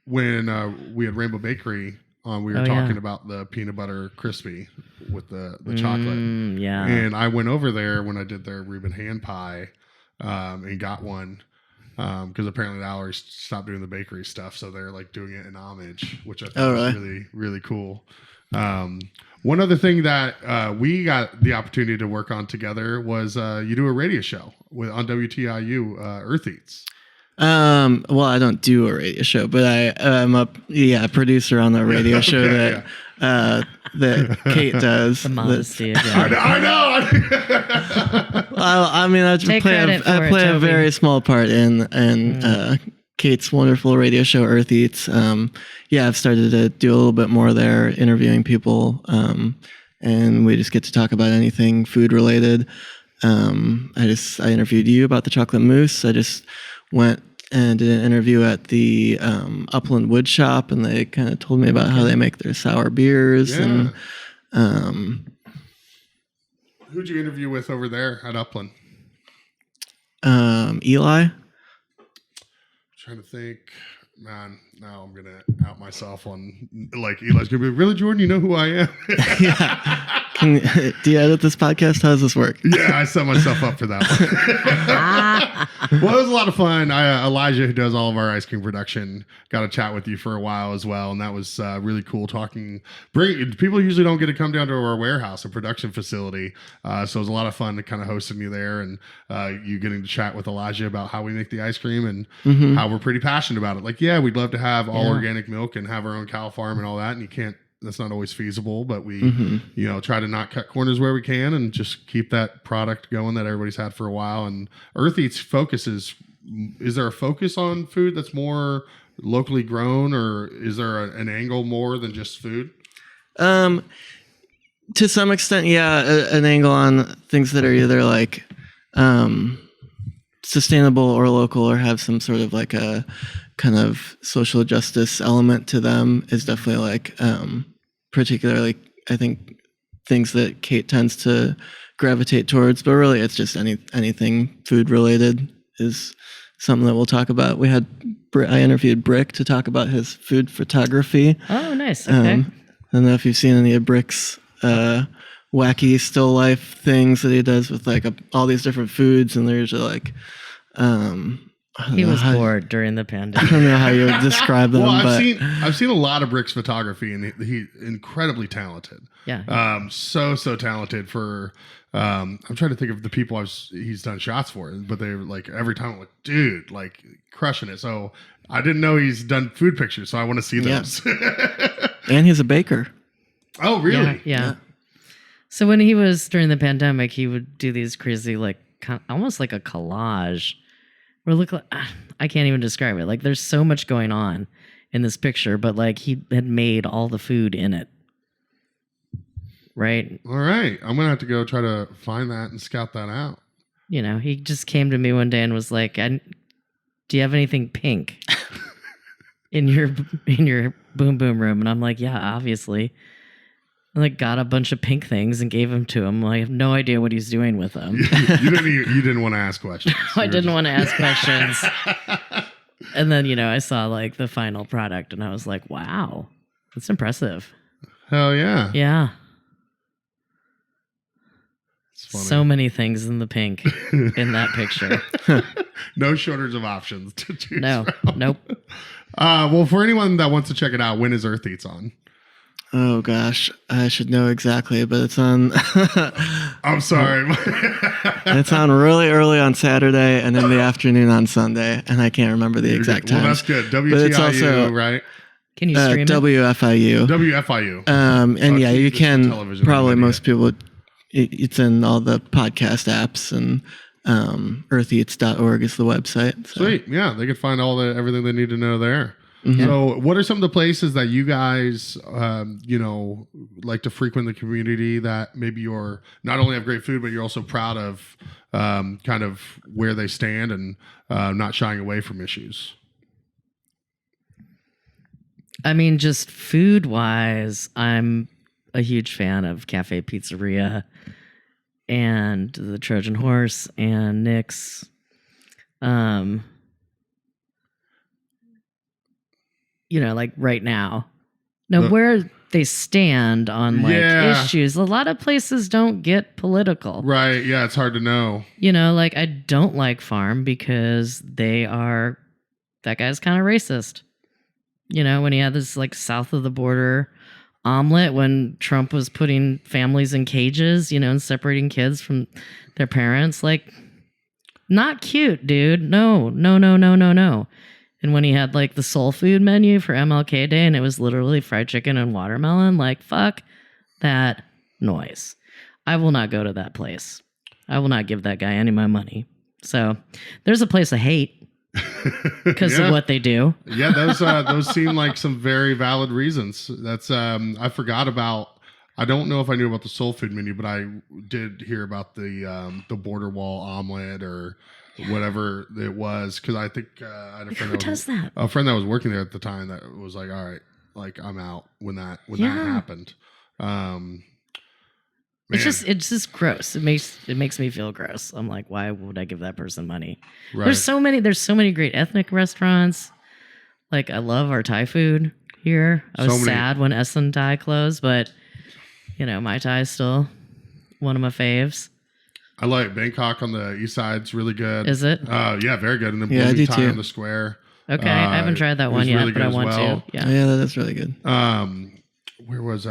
when we had Rainbow Bakery on, we were Oh, talking yeah. about the peanut butter crispy with the chocolate. Yeah. And I went over there when I did their Reuben hand pie and got one because apparently the Owlery stopped doing the bakery stuff, so they're like doing it in homage, which I thought was really, really cool. One other thing that we got the opportunity to work on together was you do a radio show on WTIU, Earth Eats. Well, I don't do a radio show, but I'm a producer on a radio show that Kate does. The modesty again. I know. I mean, I Take play credit for it, a Toby. very small part in Kate's wonderful radio show, Earth Eats. I've started to do a little bit more there, interviewing people, and we just get to talk about anything food related. I interviewed you about the chocolate mousse. I just went and did an interview at the Upland Wood Shop, and they kind of told me about how they make their sour beers. Yeah. And Who'd you interview with over there at Upland? Eli. Trying to think, man. Now I'm gonna out myself on like Eli's gonna be really, Jordan. You know who I am? Yeah. Do you edit this podcast? How does this work? Yeah, I set myself up for that one. Well, it was a lot of fun. Elijah, who does all of our ice cream production, got to chat with you for a while as well, and that was really cool. People usually don't get to come down to our warehouse, a production facility, so it was a lot of fun to kind of hosting you there, and you getting to chat with Elijah about how we make the ice cream and how we're pretty passionate about it. Like, yeah, we'd love to have all organic milk and have our own cow farm and all that, and you can't. That's not always feasible, but we, try to not cut corners where we can and just keep that product going that everybody's had for a while. And Earth Eats focuses. Is there a focus on food that's more locally grown, or is there an angle more than just food? To some extent, yeah, an angle on things that are either like sustainable or local, or have some sort of like a kind of social justice element to them is definitely like particularly, I think, things that Kate tends to gravitate towards. But really, it's just anything food related is something that we'll talk about. I interviewed Brick to talk about his food photography. Oh, nice. Okay. I don't know if you've seen any of Brick's wacky still life things that he does with like all these different foods, and they're usually like He was bored during the pandemic. I don't know how you would describe them. Well, but I've seen a lot of Brick's photography, and he's incredibly talented. Yeah. So talented for. I'm trying to think of the people he's done shots for, but they were like every time I'm like, dude, like crushing it. So I didn't know he's done food pictures, so I want to see those. And he's a baker. Oh, really? Yeah. So when he was during the pandemic, he would do these crazy, like almost like a collage. Where look like I can't even describe it. Like there's so much going on in this picture, but like he had made all the food in it. Right? All right. I'm going to have to go try to find that and scout that out. You know, he just came to me one day and was like, do you have anything pink in your boom boom room? And I'm like, yeah, obviously. I like got a bunch of pink things and gave them to him. I have no idea what he's doing with them. You didn't want to ask questions. I didn't want to ask questions. And then, I saw like the final product and I was like, wow, that's impressive. Hell yeah. Yeah. It's funny. So many things in the pink in that picture. No shortage of options to choose No, from. nope. Well, for anyone that wants to check it out, when is Earth Eats on? Oh gosh, I should know exactly, but it's on. I'm sorry. It's on really early on Saturday and in the afternoon on Sunday, and I can't remember the exact time. Well, that's good. But it's WTIU, also, right? Can you stream it? WFIU. WFIU. And yeah, you it's can television probably media. most people. It's in all the podcast apps, and eartheats.org is the website. So. Sweet. Yeah, they can find everything they need to know there. So, what are some of the places that you guys, like to frequent the community that maybe you're not only have great food, but you're also proud of, kind of where they stand and not shying away from issues? I mean, just food wise, I'm a huge fan of Cafe Pizzeria and the Trojan Horse and Nick's. Like right now. Now, where they stand on issues, a lot of places don't get political. Right. Yeah, it's hard to know. I don't like Farm because that guy's kind of racist. When he had this south of the border omelet when Trump was putting families in cages, and separating kids from their parents, not cute, dude. No. And when he had the soul food menu for MLK Day and it was literally fried chicken and watermelon, fuck that noise. I will not go to that place. I will not give that guy any of my money. So there's a place I hate because of what they do. Yeah, those seem like some very valid reasons. That's I forgot about. I don't know if I knew about the soul food menu, but I did hear about the border wall omelet or whatever it was, because I think I had a friend that was working there at the time that was like, all right, I'm out when that happened. It's just gross. It makes me feel gross. I'm like, why would I give that person money? Right. There's so many great ethnic restaurants. I love our Thai food here. I was sad when Essen Thai closed, but my Thai is still one of my faves. I like Bangkok on the east side's really good. Is it? Yeah, very good. And then Bloomington on the square. Okay, I haven't tried that one yet, really but I want to. Yeah, that's really good. Where was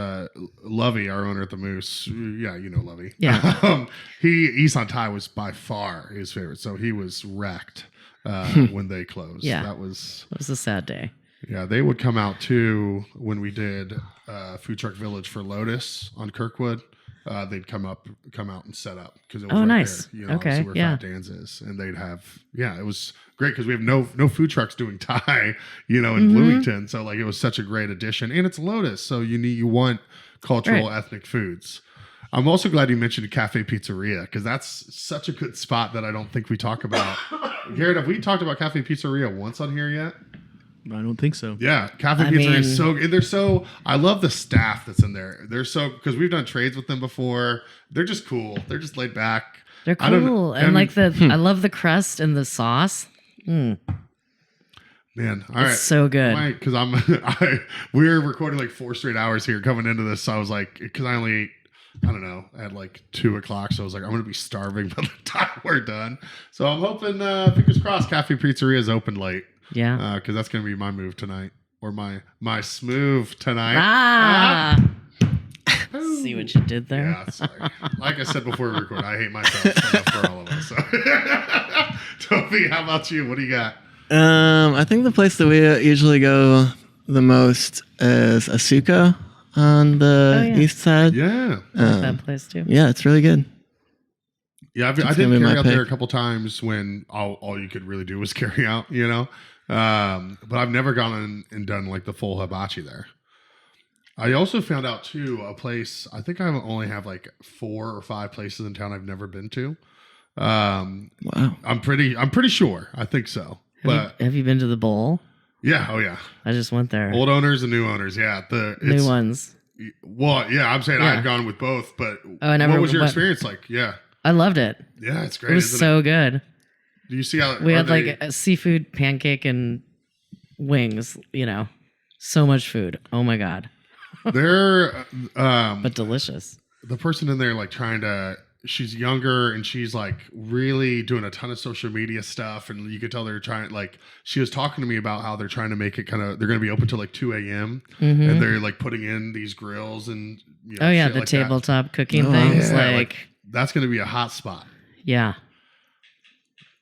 Lovey, our owner at the Moose? Yeah, Lovey. Yeah. Isan Thai was by far his favorite, so he was wrecked when they closed. Yeah, that was a sad day. Yeah, they would come out too when we did Food Truck Village for Lotus on Kirkwood. They'd come out and set up because it was nice. there. Okay, where Fat Dan's is, and they'd have it was great because we have no food trucks doing Thai, in Bloomington. So it was such a great addition, and it's Lotus, so you want cultural ethnic foods. I'm also glad you mentioned Cafe Pizzeria because that's such a good spot that I don't think we talk about. Garrett, have we talked about Cafe Pizzeria once on here yet? I don't think so. Yeah, Cafe Pizzeria is so good. They're so. I love the staff that's in there. They're so, because we've done trades with them before. They're just cool. They're just laid back. They're cool, and I love the crust and the sauce. Man, all right, so good. Because we're recording 4 straight hours here coming into this. So I was like, because I only ate, I don't know, at 2 o'clock. So I was like, I'm going to be starving by the time we're done. So I'm hoping, fingers crossed, Cafe Pizzeria is open late. Yeah, because that's going to be my move tonight, or my Smoove tonight. See what you did there? Yeah, sorry. Like I said before we record, I hate myself enough for all of us. So. Toby, how about you? What do you got? I think the place that we usually go the most is Asuka on the east side. Yeah, that place too. Yeah, it's really good. Yeah, I did carry out there a couple times when all you could really do was carry out, but I've never gone and done the full hibachi there. I also found out too a place. I think I only have 4 or 5 places in town I've never been to. Wow, I'm pretty sure. I think so. Have you been to the Bowl? Yeah. Oh yeah. I just went there. Old owners and new owners. Yeah. New ones. Well, yeah. I'm saying I had gone with both, but what was your experience like? Yeah. I loved it. Yeah, it's great. It was so good. Do you see how we had a seafood pancake and wings? So much food. Oh my god. They're but delicious. The person in there she's younger and she's really doing a ton of social media stuff, and you could tell they're trying. She was talking to me about how they're trying to make it they're going to be open till 2 a.m. And they're putting in these grills and the tabletop cooking things that's going to be a hot spot. Yeah.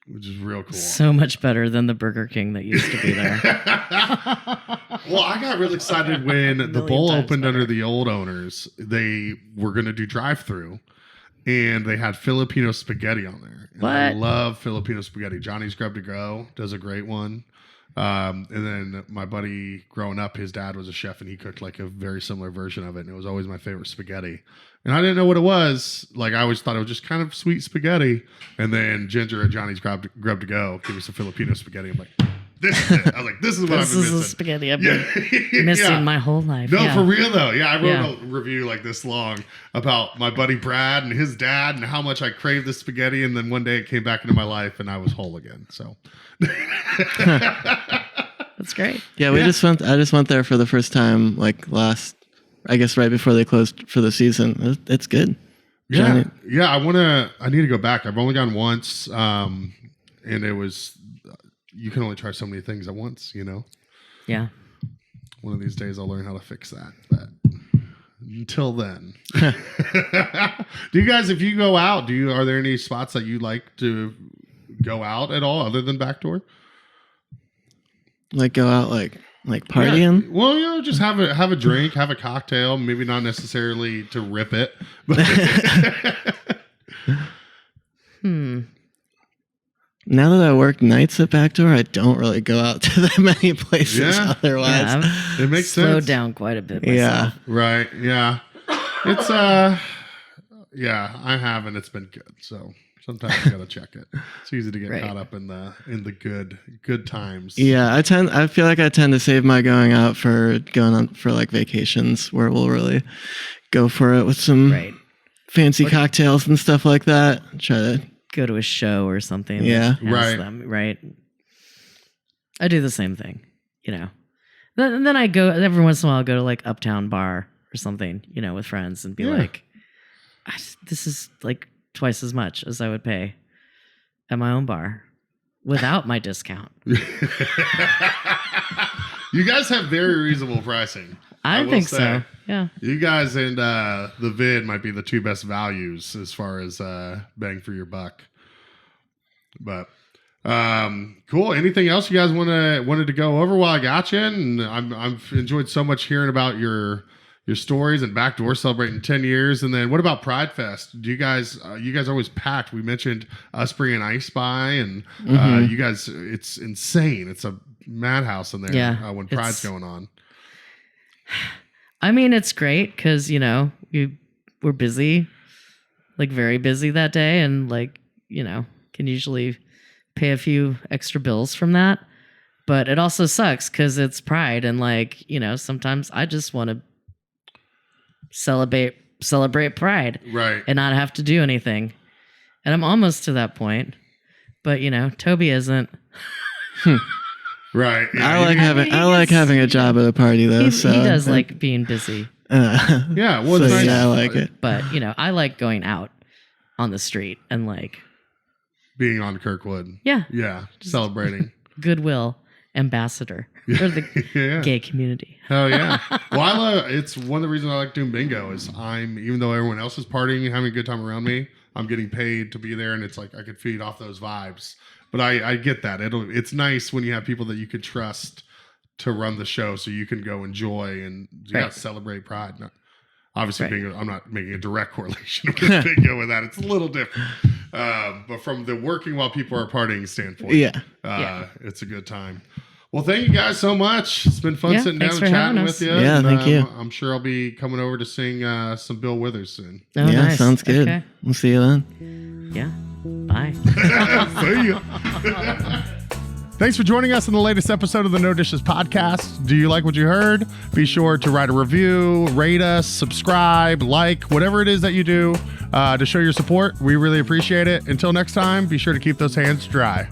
Which is real cool. So much better than the Burger King that used to be there. Well, I got really excited when the Bowl opened under the old owners. They were going to do drive-through, and they had Filipino spaghetti on there. And what? I love Filipino spaghetti. Johnny's Grub to Go does a great one. And then my buddy growing up, his dad was a chef and he cooked like a very similar version of it. And it was always my favorite spaghetti. And I didn't know what it was. Like I always thought it was just kind of sweet spaghetti. And then Ginger at Johnny's Grub to Go gave me some Filipino spaghetti. I'm like, this is it. I was like, this is what I've been missing. This is the spaghetti I've been missing my whole life. No, for real though. Yeah, I wrote a review like this long about my buddy Brad and his dad and how much I craved this spaghetti. And then one day it came back into my life and I was whole again. So that's great. Yeah, I just went there for the first time like I guess right before they closed for the season. It's good. Yeah. Yeah, I need to go back. I've only gone once. And it was you can only try so many things at once, you know? Yeah. One of these days I'll learn how to fix that. But until then. Do you guys, if you go out, are there any spots that you like to go out at all other than Backdoor? Like go out like partying? Yeah. Well, just have a drink, have a cocktail, maybe not necessarily to rip it. But Now that I work nights at Backdoor, I don't really go out to that many places otherwise. Yeah, it makes sense. Slowed down quite a bit myself. Yeah. Right. Yeah. It's yeah, I have, and it's been good. So sometimes you gotta check it. It's easy to get caught up in the good times. Yeah, I feel like I tend to save my going out for going on for like vacations where we'll really go for it with some fancy cocktails and stuff like that. Try to go to a show or something. Yeah. Right. I do the same thing, you know. Then I go every once in a while. I'll go to like Uptown Bar or something, you know, with friends and be like, this is like twice as much as I would pay at my own bar without my discount. You guys have very reasonable pricing. I think so. Yeah. You guys and the Vid might be the two best values as far as bang for your buck. But cool. Anything else you guys wanted to go over while I got you? And I've enjoyed so much hearing about your stories and Backdoor celebrating 10 years. And then what about Pride Fest? Do you guys always packed? We mentioned us bringing ice by, and you guys, it's insane. It's a madhouse in there when Pride's going on. I mean, it's great because, you know, we're busy, like very busy that day, and like, you know, can usually pay a few extra bills from that. But it also sucks because it's Pride, and like, you know, sometimes I just want to celebrate Pride, right, and not have to do anything. And I'm almost to that point, but you know, Toby isn't. Right. Yeah, I like having a job at a party though. He does like being busy. Yeah, well, so, nice. I like it. But you know, I like going out on the street and like being on Kirkwood. Yeah, just celebrating. Goodwill ambassador for the gay community. Hell yeah! Well, it's one of the reasons I like doing bingo is even though everyone else is partying and having a good time around me, I'm getting paid to be there, and it's like I could feed off those vibes. But I get that. It's nice when you have people that you can trust to run the show so you can go enjoy and celebrate Pride. Obviously, bingo, I'm not making a direct correlation with bingo with that. It's a little different. But from the working while people are partying standpoint, it's a good time. Well, thank you guys so much. It's been fun sitting down and chatting with you. Yeah, thank you. I'm sure I'll be coming over to sing some Bill Withers soon. Oh, nice. Sounds good. Okay. We'll see you then. Yeah. Bye. See ya. Thanks for joining us in the latest episode of the No Dishes podcast. Do you like what you heard? Be sure to write a review, rate us, subscribe, like, whatever it is that you do to show your support. We really appreciate it. Until next time, be sure to keep those hands dry.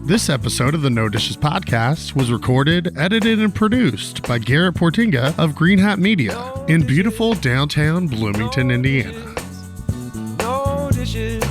This episode of the No Dishes podcast was recorded, edited, and produced by Garrett Portinga of Green Hat Media in beautiful downtown Bloomington, Indiana. No dishes.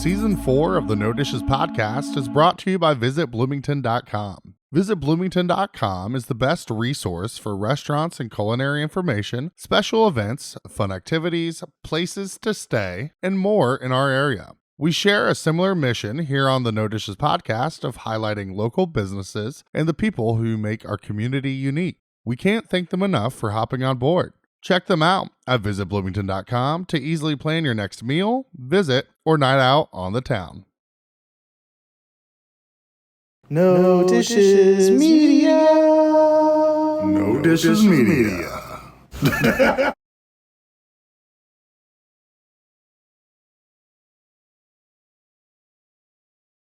Season 4 of the No Dishes podcast is brought to you by VisitBloomington.com. VisitBloomington.com is the best resource for restaurants and culinary information, special events, fun activities, places to stay, and more in our area. We share a similar mission here on the No Dishes podcast of highlighting local businesses and the people who make our community unique. We can't thank them enough for hopping on board. Check them out at visitbloomington.com to easily plan your next meal, visit, or night out on the town. No Dishes Media. No Dishes Media.